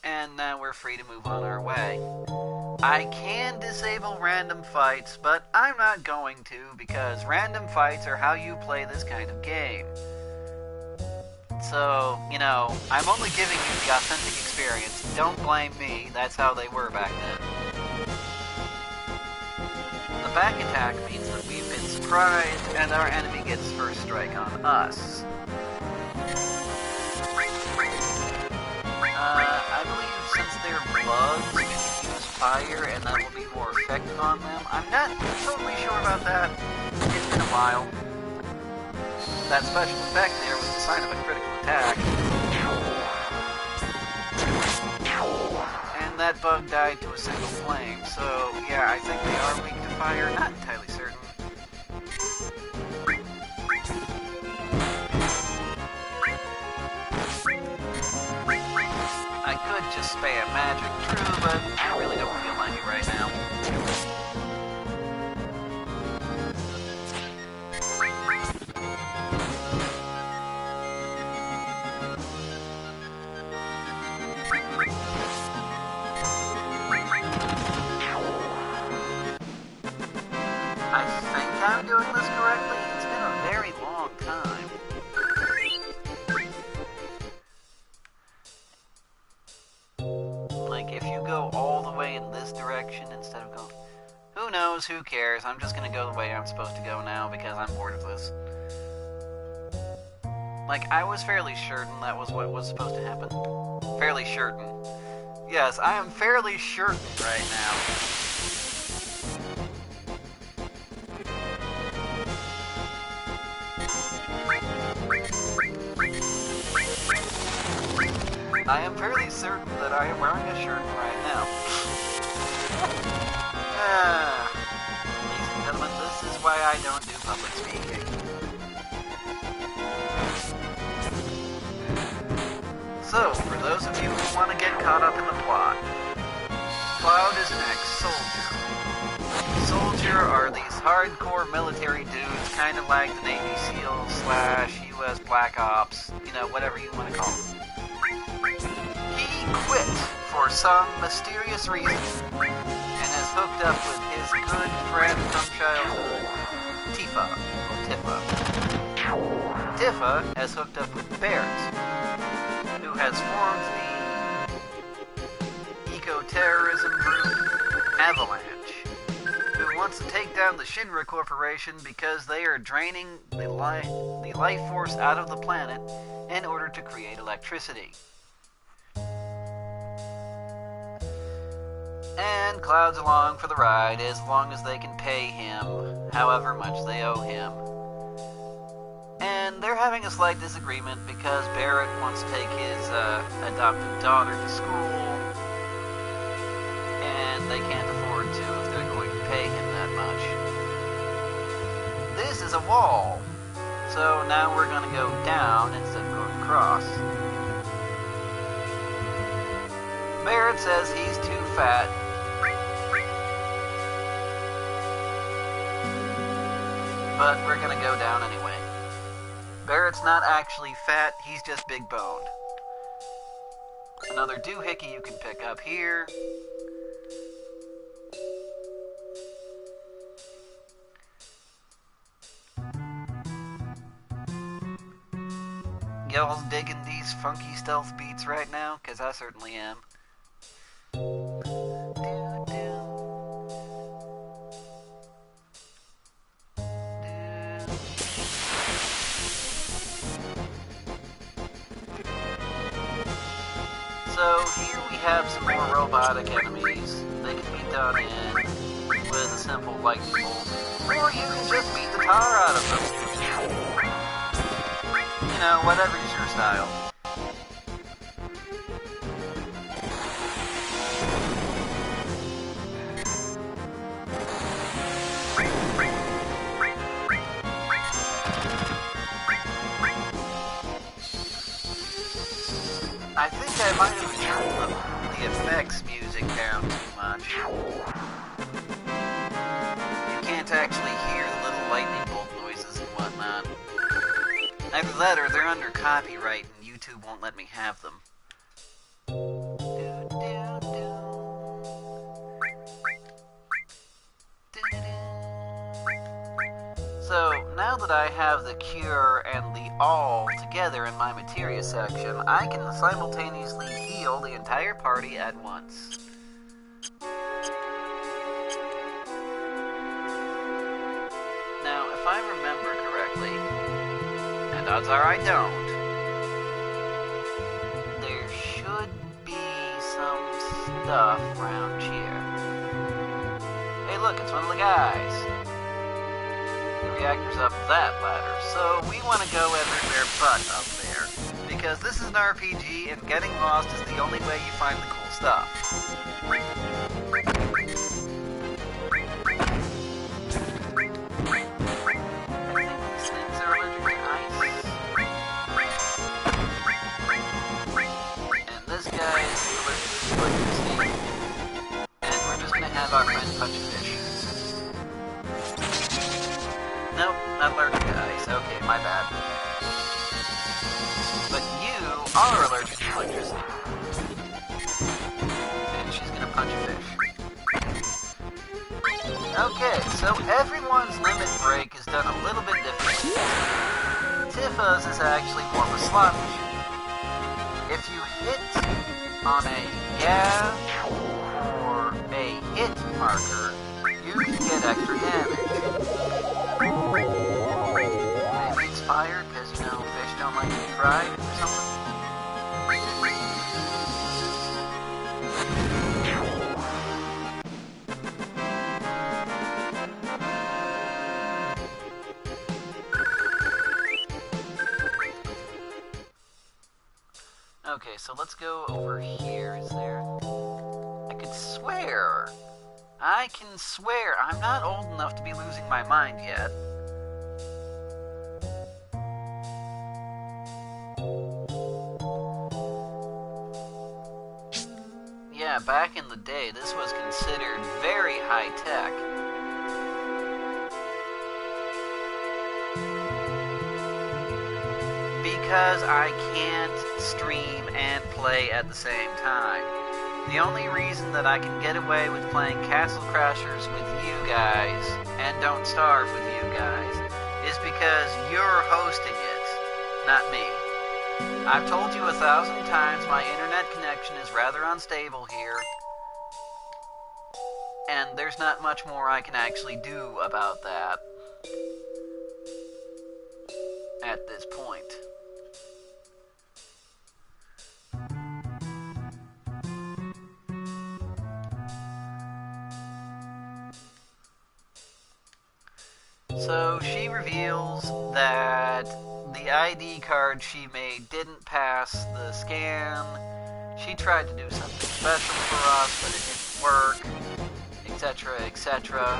And and now we're free to move on our way. I can disable random fights, but I'm not going to because random fights are how you play this kind of game. So, you know, I'm only giving you the authentic experience. Don't blame me, that's how they were back then. The back attack means that we've been surprised and our enemy gets first strike on us. I believe since they're bugs, we can use fire and that will be more effective on them. I'm not totally sure about that. It's been a while. That special effect there was the sign of a critical attack. And that bug died to a single flame, so yeah, I think they are weak to fire, not entirely certain. I could just spam magic, true, but I really don't feel like it right now. I think I'm doing this correctly. It's been a very long time. Like, if you go all the way in this direction instead of going... Who knows? Who cares? I'm just gonna go the way I'm supposed to go now because I'm bored of this. Like, I was fairly certain that was what was supposed to happen. Fairly certain. Yes, I am fairly certain right now. I am fairly certain that I am wearing a shirt right now. Ladies and gentlemen, this is why I don't do public speaking. So, for those of you who want to get caught up in the plot, Cloud is an ex-soldier. Soldier are these hardcore military dudes, kind of like the Navy SEALs / US Black Ops, you know, whatever you want to call them. He quit for some mysterious reason and has hooked up with his good friend from childhood, Tifa, or Tifa. Tifa has hooked up with Barrett, who has formed the eco-terrorism group Avalanche, who wants to take down the Shinra Corporation because they are draining the life force out of the planet in order to create electricity. And Cloud's along for the ride as long as they can pay him however much they owe him. And they're having a slight disagreement because Barrett wants to take his adopted daughter to school, and they can't afford to if they're going to pay him that much. This is a wall, so now we're going to go down instead of going across. Barrett says he's too fat. But we're gonna go down anyway. Barrett's not actually fat, he's just big boned. Another doohickey you can pick up here. Y'all digging these funky stealth beats right now? 'Cause I certainly am. So here we have some more robotic enemies. They can be done in with a simple lightning bolt, or you can just beat the tar out of them. You know, whatever's your style. I think I might have turned the effects music down too much. You can't actually hear the little lightning bolt noises and whatnot. Either that or they're under copyright and YouTube won't let me have them. that I have the cure and the all together in my materia section, I can simultaneously heal the entire party at once. Now, if I remember correctly, and odds are I don't, there should be some stuff around here. Hey look, it's one of the guys. The reactor's up that ladder, so we want to go everywhere but up there. Because this is an RPG, and getting lost is the only way you find the cool stuff. Our friend punch fish. Nope, not allergic to ice. Okay, my bad. But you are allergic to electricity. And she's gonna punch a fish. Okay, so everyone's limit break is done a little bit differently. Tifa's is actually more of a slot machine. If you hit on a yeah a hit marker, you can get extra damage. Maybe it's fire, because, you know, fish don't like to be fried or something. Okay, so let's go over here. Is there... I can swear I'm not old enough to be losing my mind yet. Yeah, back in the day, this was considered very high tech. Because I can't stream and play at the same time. The only reason that I can get away with playing Castle Crashers with you guys and Don't Starve with you guys is because you're hosting it, not me. I've told you 1,000 times my internet connection is rather unstable here, and there's not much more I can actually do about that at this point. So she reveals that the ID card she made didn't pass the scan. She tried to do something special for us, but it didn't work, etc., etc.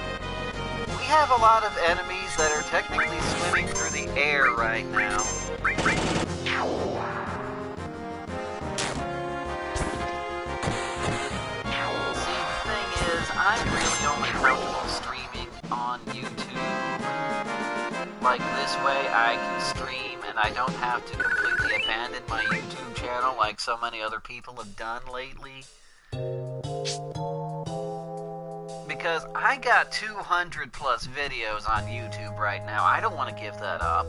We have a lot of enemies that are technically swimming through the air right now. See, the thing is, I'm really only comfortable streaming on YouTube. Like, this way I can stream and I don't have to completely abandon my YouTube channel like so many other people have done lately. Because I got 200 plus videos on YouTube right now. I don't want to give that up.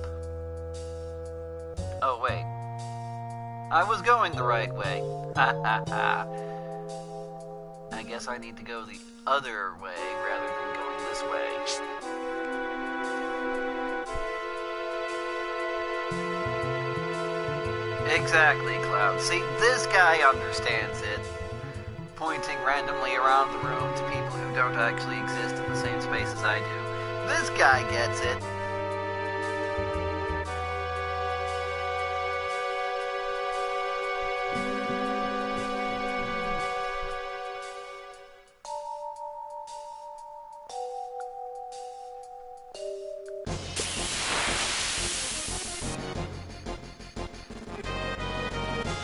Oh, wait. I was going the right way. I guess I need to go the other way rather than going this way. Exactly, Cloud. See, this guy understands it. Pointing randomly around the room to people who don't actually exist in the same space as I do. This guy gets it.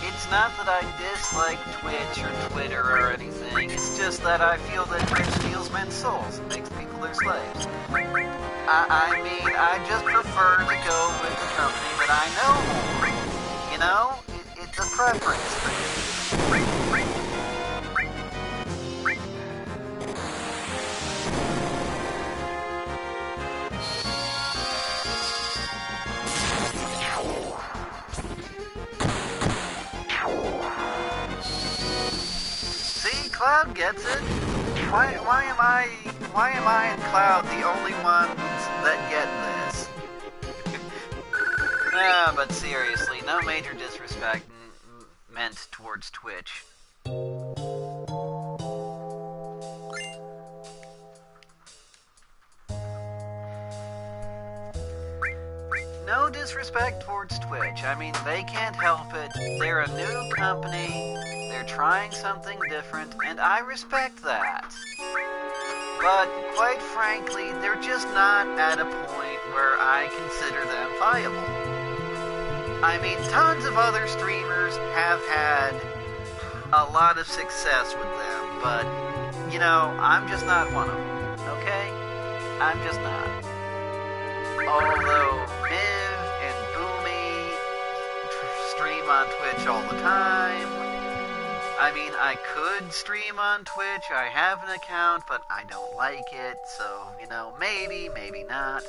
It's not that I dislike Twitch or Twitter or anything, it's just that I feel that Twitch steals men's souls and makes people their slaves. I mean, I just prefer to go with the company that I know more. You know? It's a preference thing. Cloud gets it. Why am I and Cloud the only ones that get this? But seriously, no major disrespect meant towards Twitch. No disrespect towards Twitch. I mean, they can't help it. They're a new company. They're trying something different, and I respect that. But, quite frankly, they're just not at a point where I consider them viable. I mean, tons of other streamers have had a lot of success with them, but, you know, I'm just not one of them, okay? I'm just not. Although Miv and Boomie stream on Twitch all the time. I mean, I could stream on Twitch, I have an account, but I don't like it, so, you know, maybe, maybe not.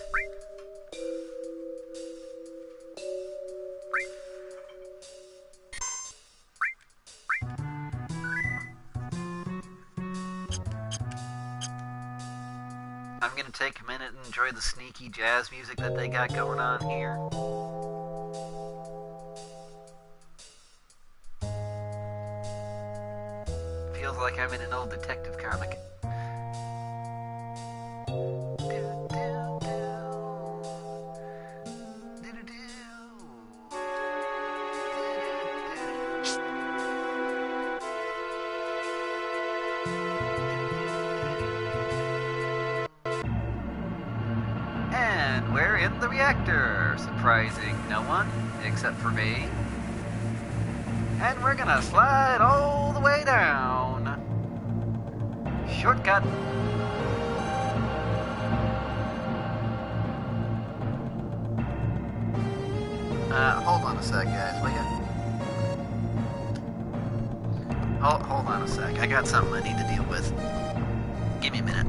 I'm gonna take a minute and enjoy the sneaky jazz music that they got going on here. Feels like I'm in an old detective comic. And we're in the reactor. Surprising no one except for me. And we're gonna slide all the way down. Shortcut. Hold on a sec, guys, will ya? Hold on a sec. I got something I need to deal with. Give me a minute.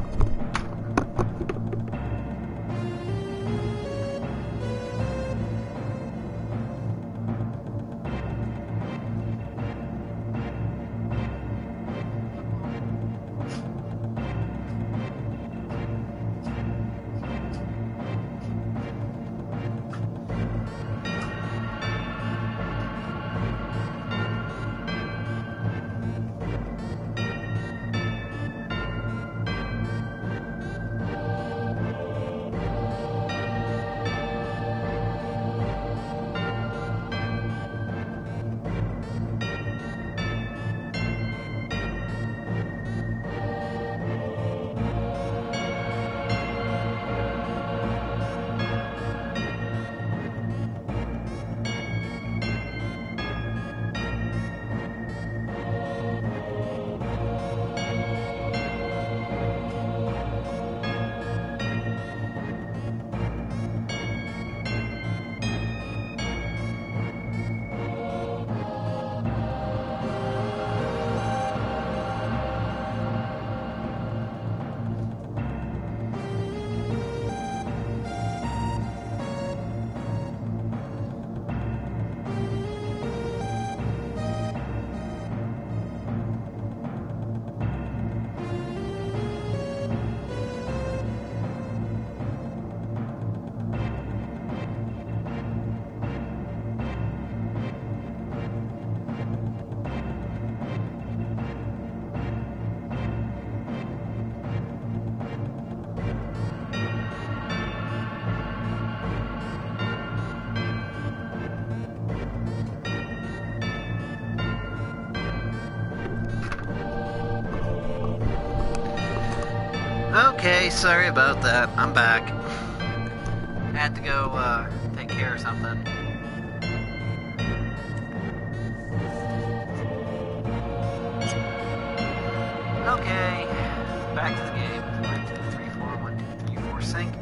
Okay, sorry about that. I'm back. Had to go, take care of something. Okay, back to the game. 1, 2, 3, 4, 1, 2, 3, 4, sync.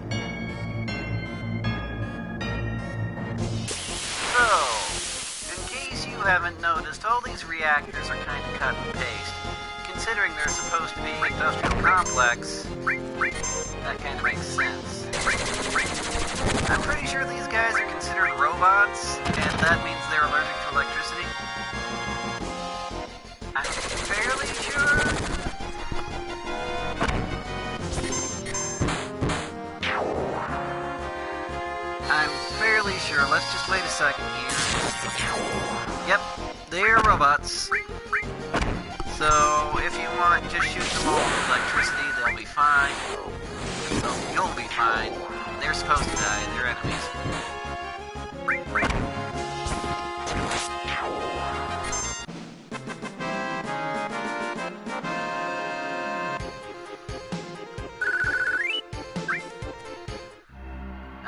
So, in case you haven't noticed, all these reactors are kind of cut and paste. Considering they're supposed to be industrial complex, that kind of makes sense. I'm pretty sure these guys are considered robots, and that means they're allergic to electricity. I'm fairly sure. second here. Yep, they're robots. So, if you want, just shoot them all with electricity, they'll be fine. So, you'll be fine. They're supposed to die, they're enemies.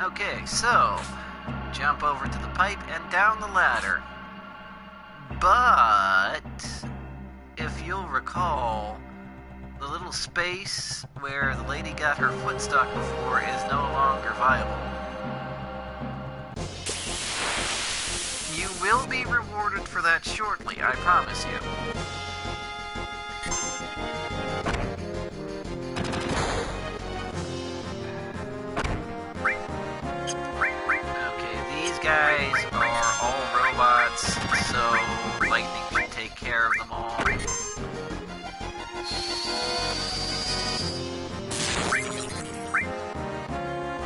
Okay, so, jump over to the pipe and down the ladder. But, if you'll recall, the little space where the lady got her foot stuck before is no longer viable. You will be rewarded for that shortly, I promise you. Guys are all robots, so lightning should take care of them all.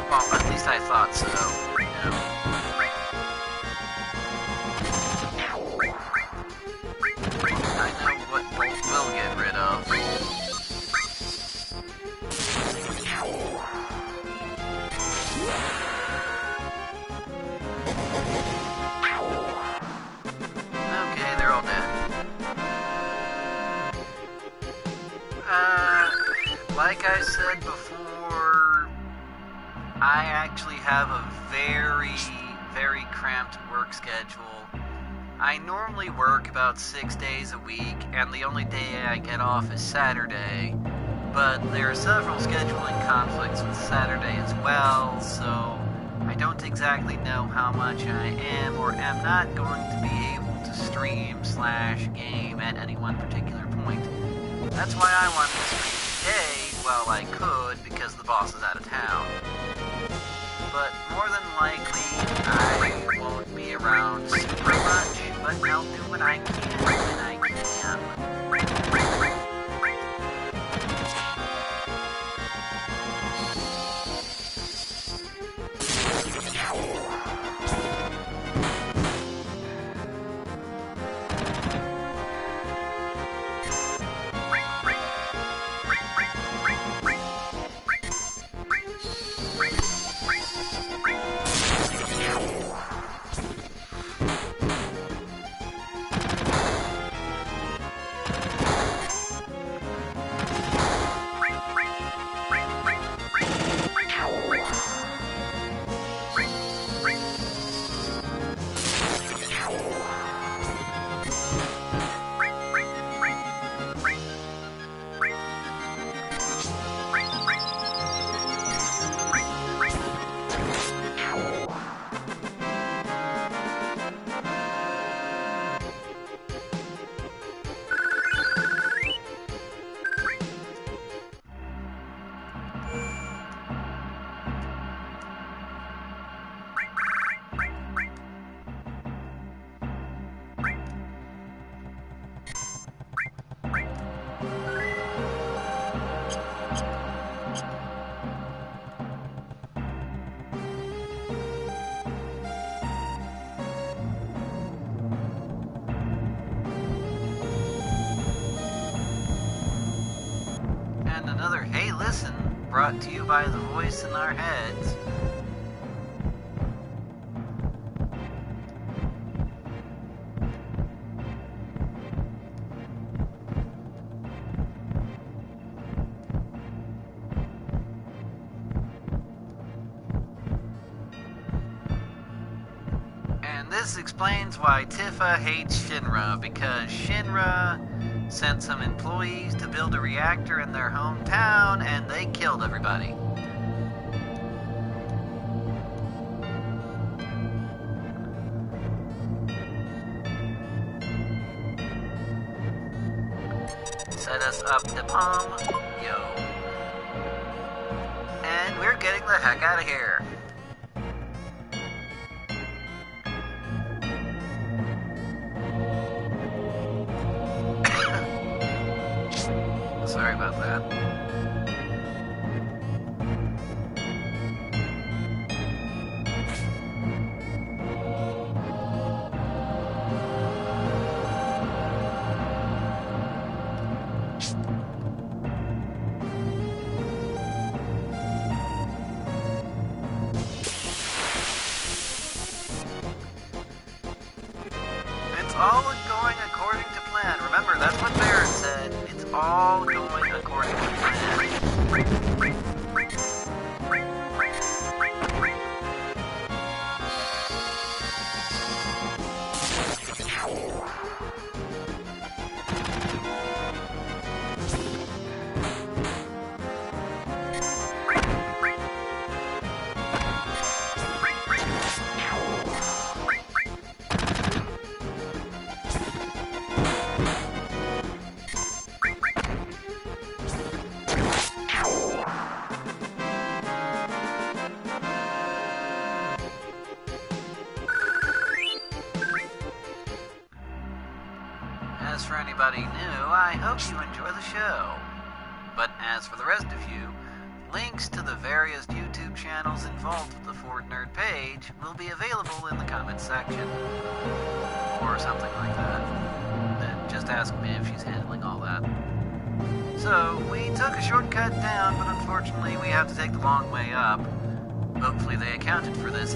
Well, at least I thought so. I know what both will get rid of. Like I said before, I actually have a very, very cramped work schedule. I normally work about 6 days a week, and the only day I get off is Saturday. But there are several scheduling conflicts with Saturday as well, so I don't exactly know how much I am or am not going to be able to stream/game at any one particular point. That's why I wanted to stream today while I could, because the boss is out of town. But more than likely, I won't be around super much, but I'll do what I can when I can. Another Hey Listen, brought to you by the voice in our heads. And this explains why Tifa hates Shinra, because Shinra sent some employees to build a reactor in their hometown, and they killed everybody. Set us up the palm, yo. And we're getting the heck out of here. Sorry about that. all going according to plan. Remember, that's what Barrett said. It's all going according to plan. As for anybody new, I hope you enjoy the show. But as for the rest of you, links to the various YouTube channels involved with the Ford Nerd page will be available in the comments section. Or something like that. Then just ask Miv, she's handling all that. So, we took a shortcut down, but unfortunately we have to take the long way up. Hopefully they accounted for this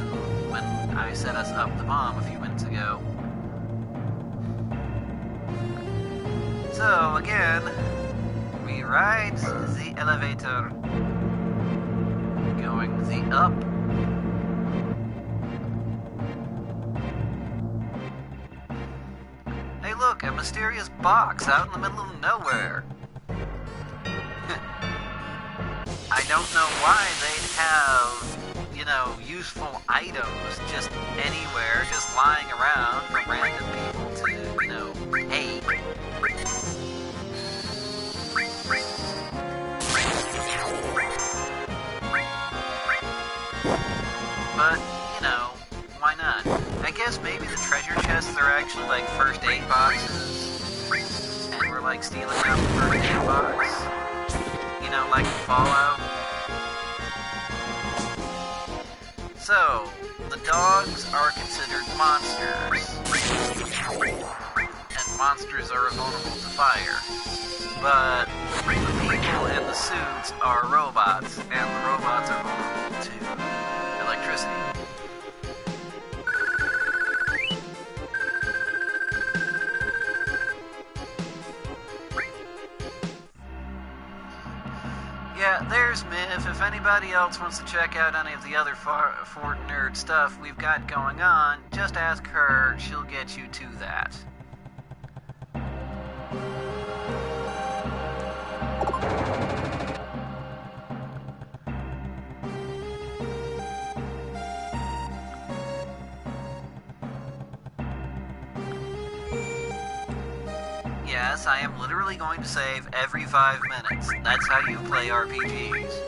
when I set us up the bomb a few minutes ago. So, again, we ride the elevator, going the up. Hey look, a mysterious box out in the middle of nowhere. I don't know why they'd have, you know, useful items just anywhere, just lying around for random people to, you know, take. But, you know, why not? I guess maybe the treasure chests are actually like first aid boxes, and we're like stealing out the first aid box. You know, like Fallout. So, the dogs are considered monsters, and monsters are vulnerable to fire. But the people in the suits are robots, and the robots are vulnerable to electricity. Yeah, there's Miv. If anybody else wants to check out any of the other Fort Nerd stuff we've got going on, just ask her. She'll get you to that. Yes, I am literally going to save every 5 minutes. That's how you play RPGs.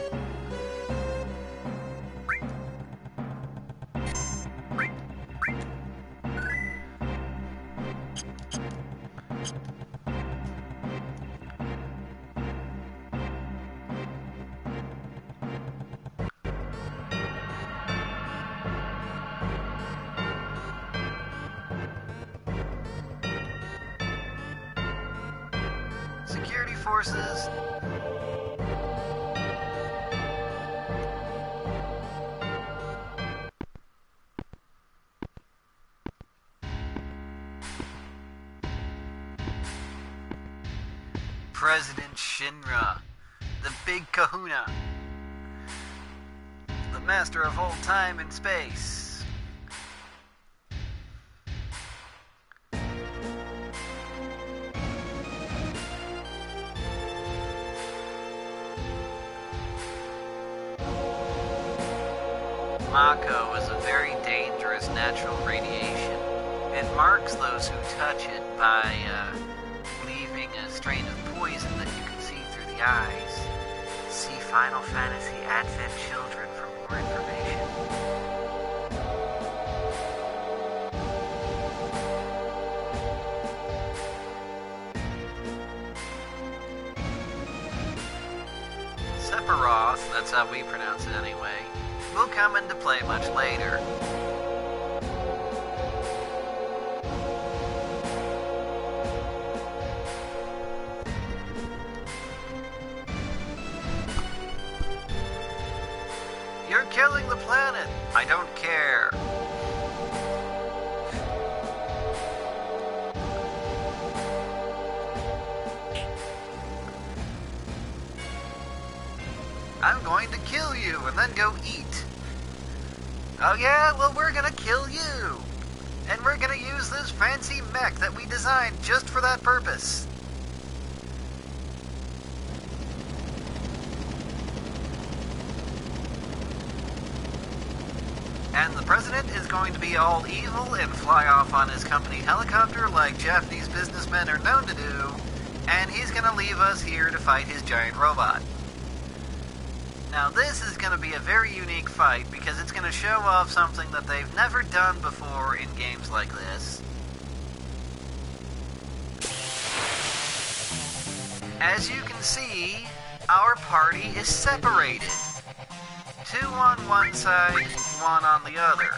Security forces. President Shinra, the big kahuna, the master of all time and space. Mako is a very dangerous natural radiation. It marks those who touch it by leaving a strain of poison that you can see through the eyes. See Final Fantasy Advent Children for more information. Sephiroth, that's how we pronounce it anyway, will come into play much later. You're killing the planet! I don't care. I'm going to kill you and then go eat. Oh yeah? Well, we're gonna kill you. And we're gonna use this fancy mech that we designed just for that purpose. And the president is going to be all evil and fly off on his company helicopter like Japanese businessmen are known to do, and he's going to leave us here to fight his giant robot. Now this is going to be a very unique fight because it's going to show off something that they've never done before in games like this. As you can see, our party is separated. 2 on one side, 1 on the other.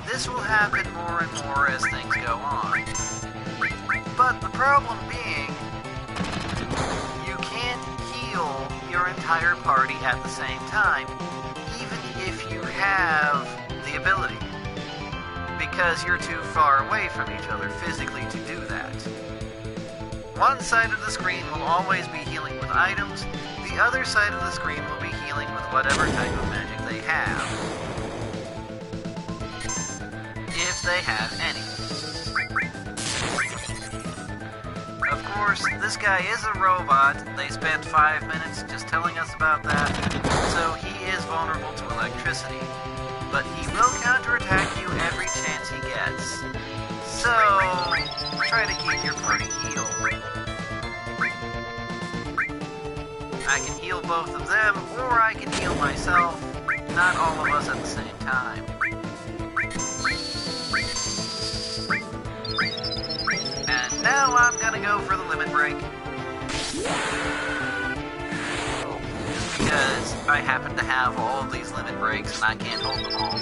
This will happen more and more as things go on. But the problem being, you can't heal your entire party at the same time, even if you have the ability, because you're too far away from each other physically to do that. One side of the screen will always be healing with items, the other side of the screen will be healing with whatever type of magic they have. If they have any. Of course, this guy is a robot. They spent 5 minutes just telling us about that, so he is vulnerable to electricity. But he will counterattack you every chance he gets. So, try to keep your party healed. I can heal both of them, or I can heal myself. Not all of us at the same time. And now I'm gonna go for the limit break. Just because I happen to have all of these limit breaks and I can't hold them all.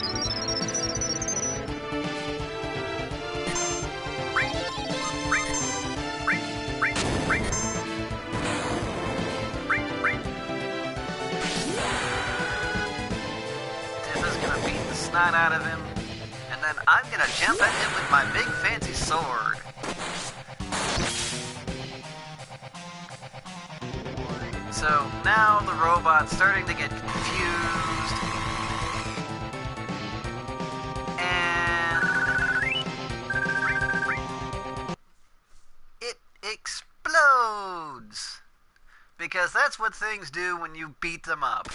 Snot out of him, and then I'm gonna jump at him with my big fancy sword. So now the robot's starting to get confused, and it explodes, because that's what things do when you beat them up.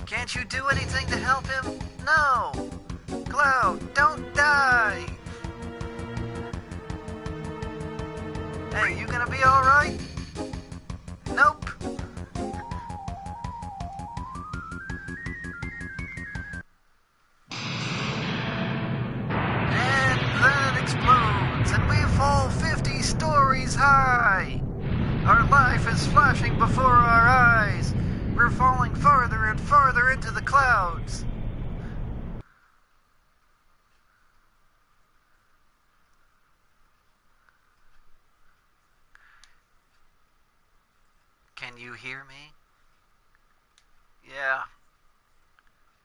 Can't you do anything to help him? No! Cloud, don't die! Hey, you gonna be alright? Nope. And then it explodes, and we fall 50 stories high! Our life is flashing before our eyes! We're falling farther and farther into the clouds. Can you hear me? Yeah.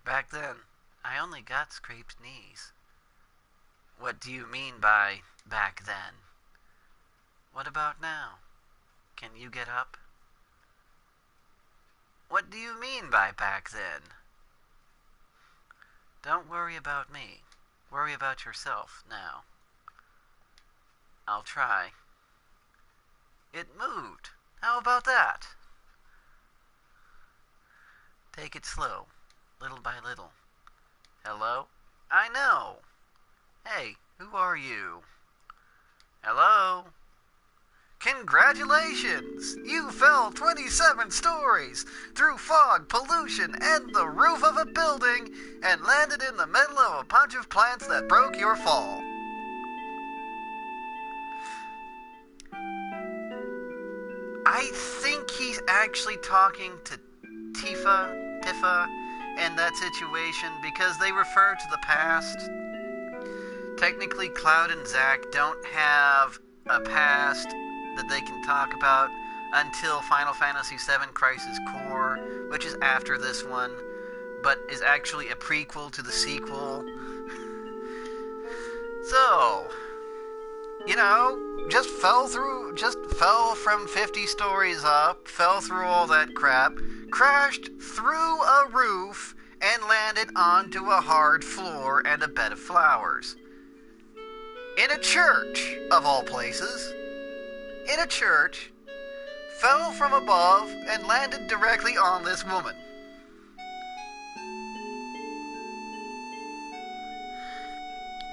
Back then, I only got scraped knees. What do you mean by back then? What about now? Can you get up? What do you mean by back then? Don't worry about me. Worry about yourself now. I'll try. It moved. How about that? Take it slow, little by little. Hello? I know. Hey, who are you? Hello? Congratulations! You fell 27 stories through fog, pollution, and the roof of a building and landed in the middle of a bunch of plants that broke your fall. I think he's actually talking to Tifa, in that situation because they refer to the past. Technically, Cloud and Zack don't have a past that they can talk about until Final Fantasy VII Crisis Core, which is after this one, but is actually a prequel to the sequel. So, you know, just fell from 50 stories up, fell through all that crap, crashed through a roof, and landed onto a hard floor and a bed of flowers. In a church, of all places. In a church, fell from above and landed directly on this woman.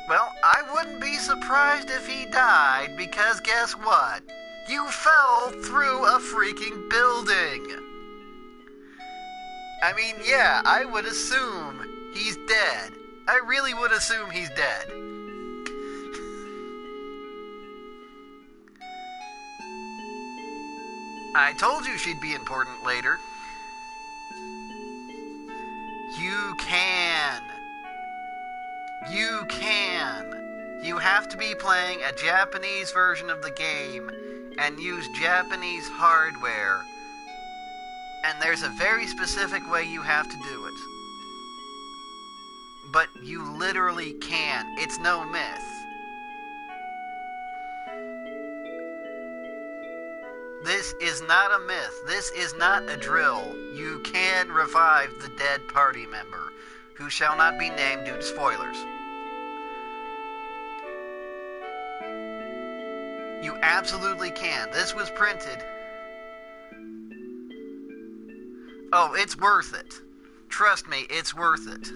Well, I wouldn't be surprised if he died, because guess what? You fell through a freaking building. I mean, yeah, I would assume he's dead. I really would assume he's dead. I told you she'd be important later. You can. You can. You have to be playing a Japanese version of the game and use Japanese hardware. And there's a very specific way you have to do it. But you literally can. It's no myth. This is not a myth. This is not a drill. You can revive the dead party member, who shall not be named due to spoilers. You absolutely can. This was printed. Oh, it's worth it. Trust me, it's worth it.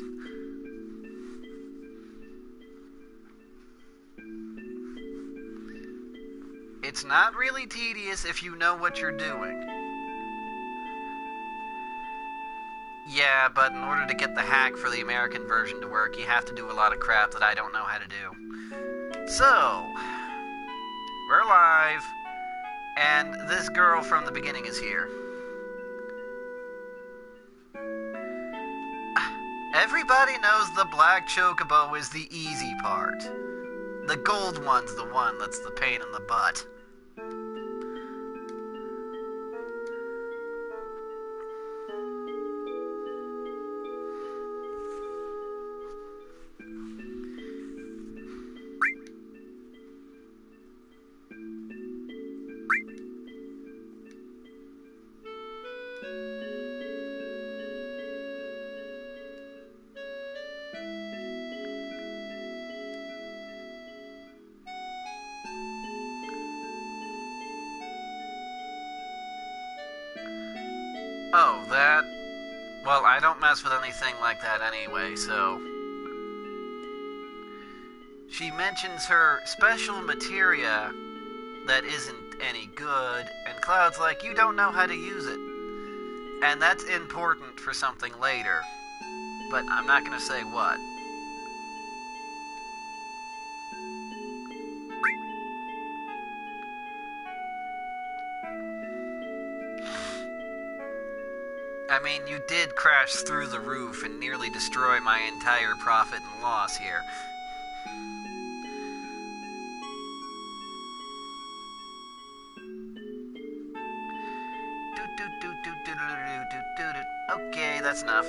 It's not really tedious if you know what you're doing. Yeah, but in order to get the hack for the American version to work, you have to do a lot of crap that I don't know how to do. So, we're live, and this girl from the beginning is here. Everybody knows the black chocobo is the easy part. The gold one's the one that's the pain in the butt. Oh, that... Well, I don't mess with anything like that anyway, so... She mentions her special materia that isn't any good, and Cloud's like, you don't know how to use it. And that's important for something later. But I'm not going to say what. I mean, you did crash through the roof and nearly destroy my entire profit and loss here. Okay, that's enough.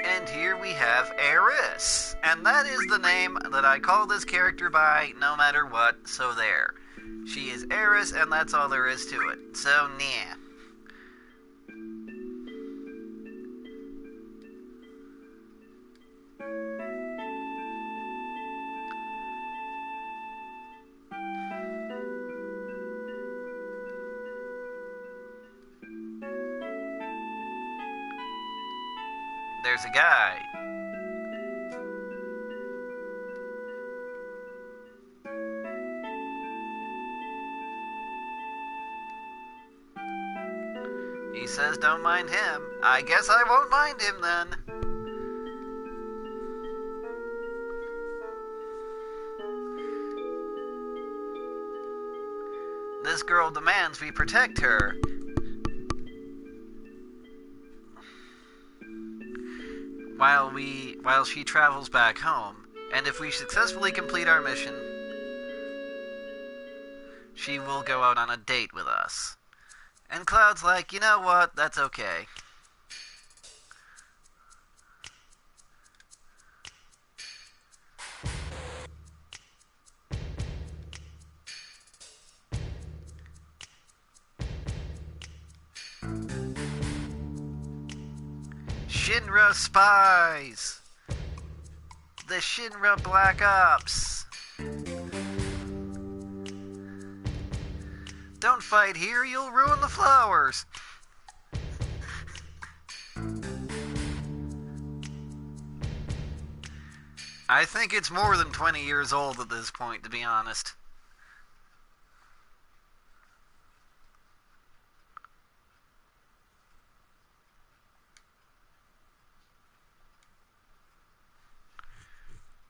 And here we have Eris, and that is the name that I call this character by no matter what, so there. She is Eris, and that's all there is to it, so nah. There's a guy. He says don't mind him. I guess I won't mind him then. This girl demands we protect her. While she travels back home, and if we successfully complete our mission, she will go out on a date with us. And Cloud's like, you know what, that's okay. Shinra spies! The Shinra Black Ops! Don't fight here, you'll ruin the flowers! I think it's more than 20 years old at this point, to be honest.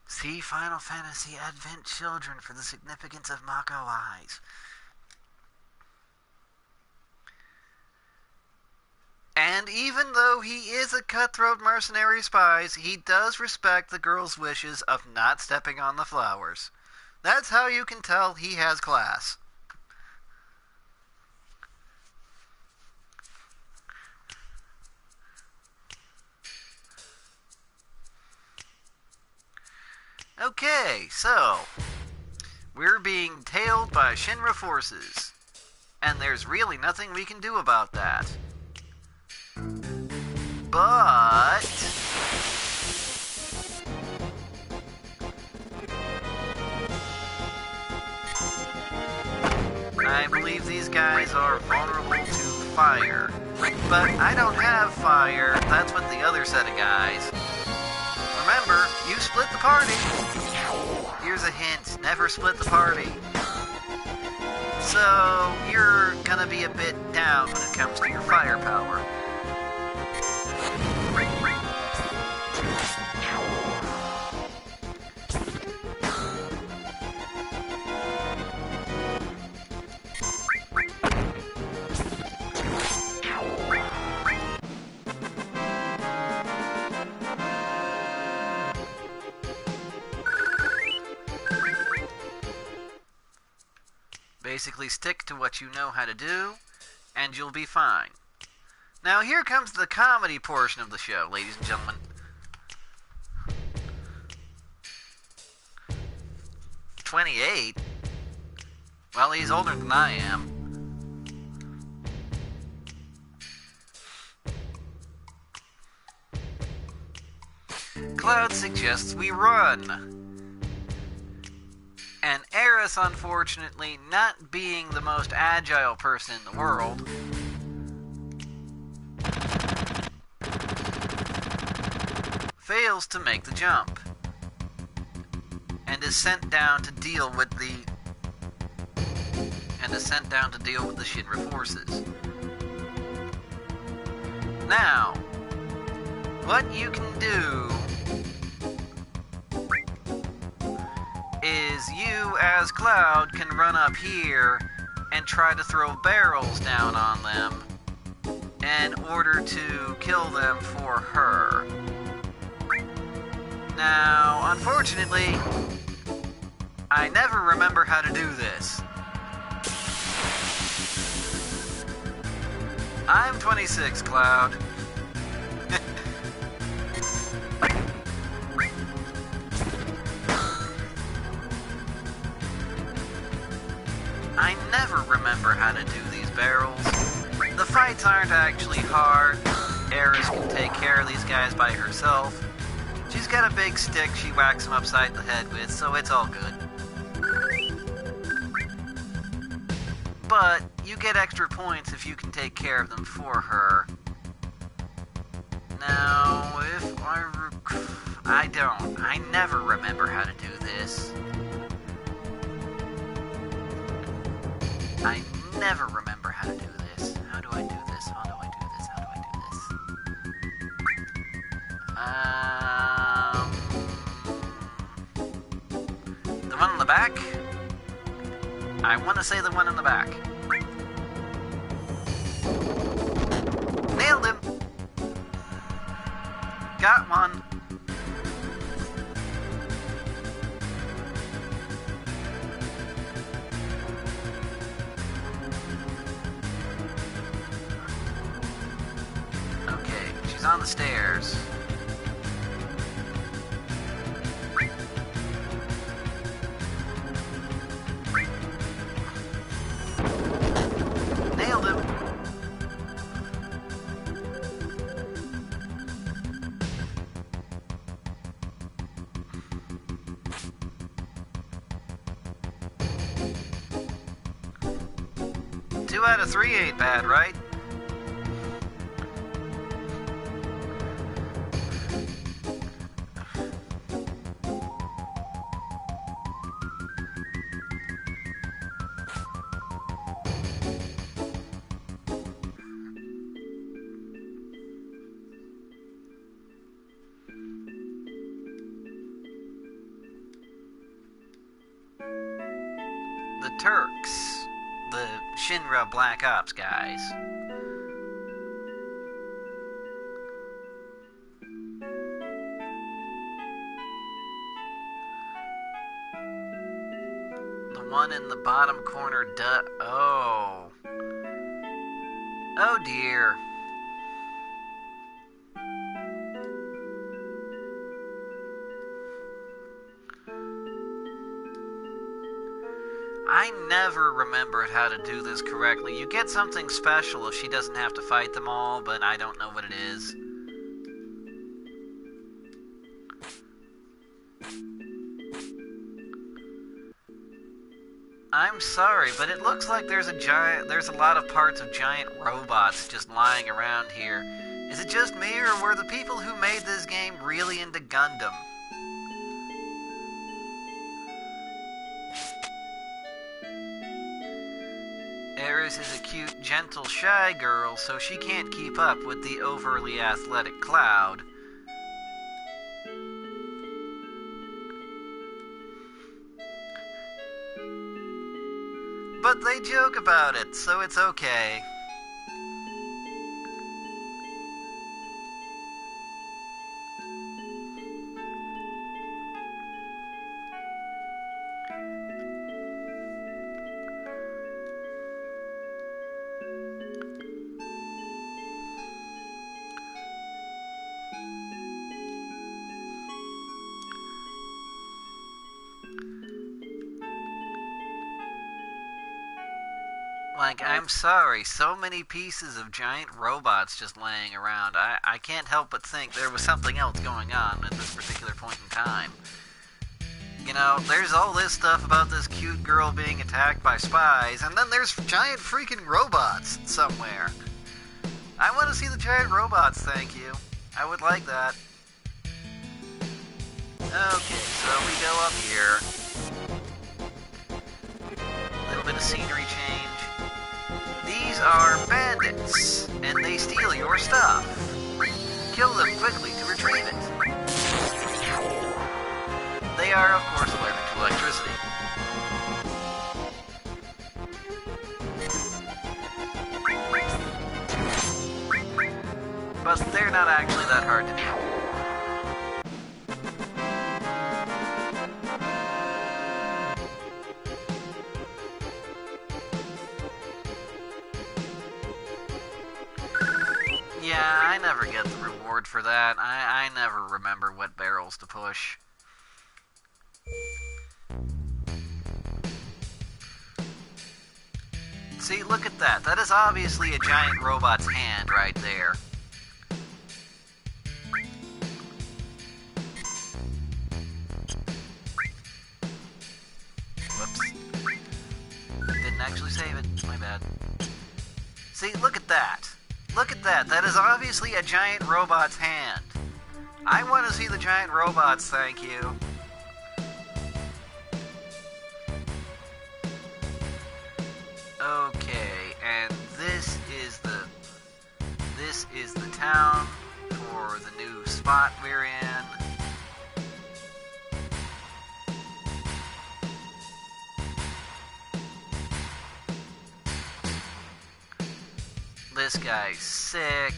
See Final Fantasy Advent Children for the significance of Mako eyes. And even though he is a cutthroat mercenary spy, he does respect the girl's wishes of not stepping on the flowers. That's how you can tell he has class. Okay, so we're being tailed by Shinra forces, and there's really nothing we can do about that. But I believe these guys are vulnerable to fire. But I don't have fire. That's with the other set of guys. Remember, you split the party. Here's a hint, never split the party. So, you're gonna be a bit down when it comes to your firepower. Basically stick to what you know how to do, and you'll be fine. Now here comes the comedy portion of the show, ladies and gentlemen. "28? Well, he's older than I am. Cloud suggests we run. And Eris, unfortunately, not being the most agile person in the world, fails to make the jump, and is sent down to deal with the Shinra forces. Now, what you can do is you, as Cloud, can run up here and try to throw barrels down on them in order to kill them for her. Now, unfortunately, I never remember how to do this. I'm 26, Cloud. I never remember how to do these barrels. The fights aren't actually hard. Eris can take care of these guys by herself. She's got a big stick she whacks them upside the head with, so it's all good. But you get extra points if you can take care of them for her. Now, I never remember how to do this. I never remember how to do this. How do I do this? How do I do this? How do I do this? The one in the back? I want to say the one in the back. Nailed him! Got one. on the stairs. Nailed him. Two out of three ain't bad, right? The Turks, the Shinra Black Ops guys. The one in the bottom corner, oh. Oh dear. I never remembered how to do this correctly. You get something special if she doesn't have to fight them all, but I don't know what it is. I'm sorry, but it looks like there's a lot of parts of giant robots just lying around here. Is it just me, or were the people who made this game really into Gundam? Eris is a cute, gentle, shy girl, so she can't keep up with the overly athletic Cloud. But they joke about it, so it's okay. Like, I'm sorry, so many pieces of giant robots just laying around. I can't help but think there was something else going on at this particular point in time. You know, there's all this stuff about this cute girl being attacked by spies, and then there's giant freaking robots somewhere. I want to see the giant robots, thank you. I would like that. Okay, so we go up here. A little bit of scenery change. These are bandits, and they steal your stuff. Kill them quickly to retrieve it. They are, of course, allergic to electricity. But they're not actually that hard to deal with. Yeah, I never get the reward for that. I never remember what barrels to push. See, look at that. That is obviously a giant robot's hand right there. Whoops. Didn't actually save it. My bad. See, look at that. Look at that. That is obviously a giant robot's hand. I want to see the giant robots, thank you. Okay, and this is the town for the new spot we're in. This guy's sick.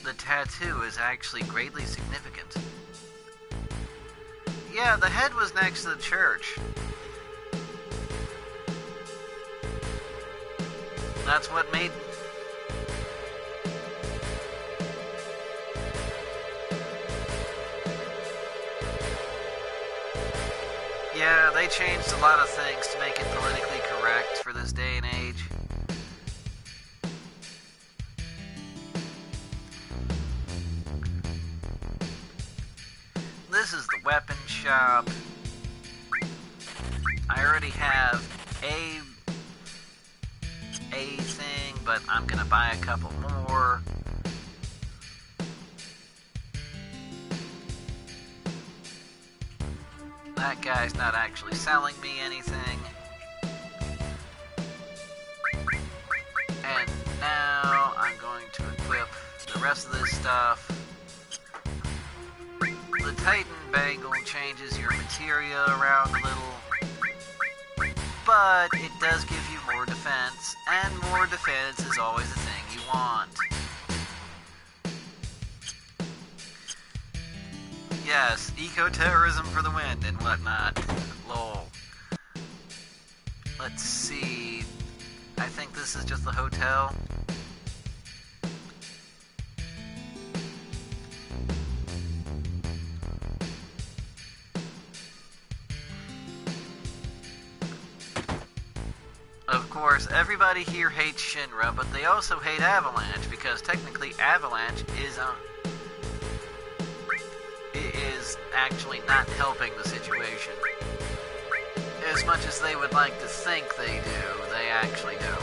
The tattoo is actually greatly significant. Yeah, the head was next to the church. That's what made... Yeah, they changed a lot of things to make it politically correct for this day and age. This is the weapon shop. I already have a thing, but I'm gonna buy a couple more. That guy's not actually selling me anything. And now I'm going to equip the rest of this stuff. The Titan bangle changes your materia around a little, but it does give you more defense, and more defense is always the thing you want. Yes, eco-terrorism for the win and whatnot. Lol. Let's see. I think this is just the hotel. Of course, everybody here hates Shinra, but they also hate Avalanche, because technically Avalanche is actually not helping the situation. As much as they would like to think they do, they actually don't.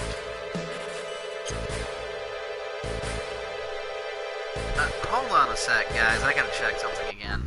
Hold on a sec, guys. I gotta check something again.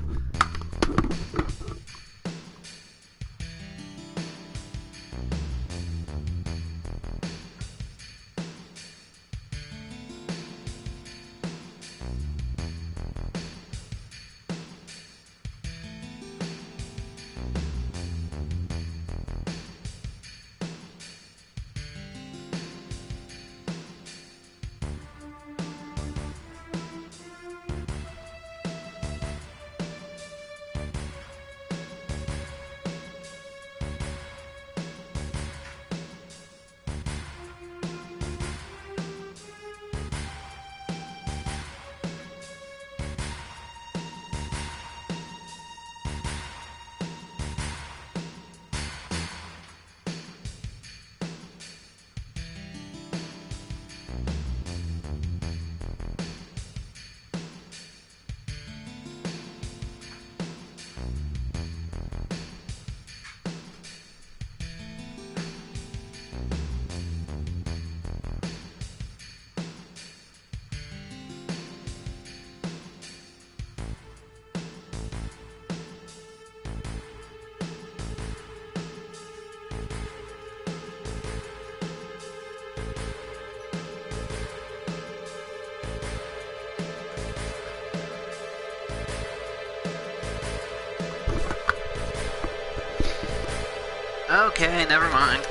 Okay, never mind.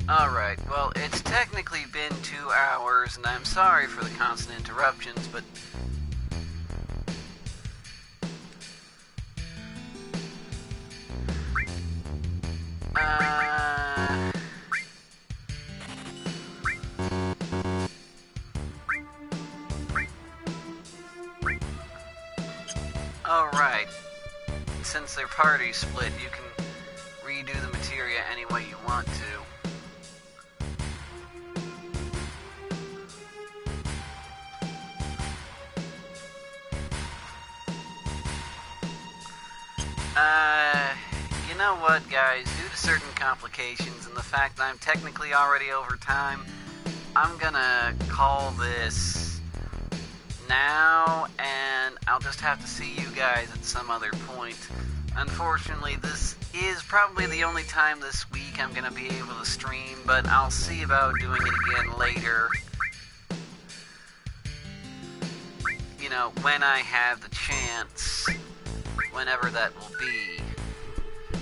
Alright, well, it's technically been 2 hours, and I'm sorry for the constant interruptions, but... Alright. Since their party's split, you can redo the materia any way you want to. You know what, guys? Due to certain complications and the fact that I'm technically already over time, I'm gonna call this now, and I'll just have to see you guys at some other point. Unfortunately, this is probably the only time this week I'm gonna be able to stream, but I'll see about doing it again later. You know, when I have the chance, whenever that will be.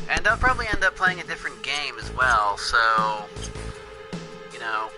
And And I'll probably end up playing a different game as well, so, you know,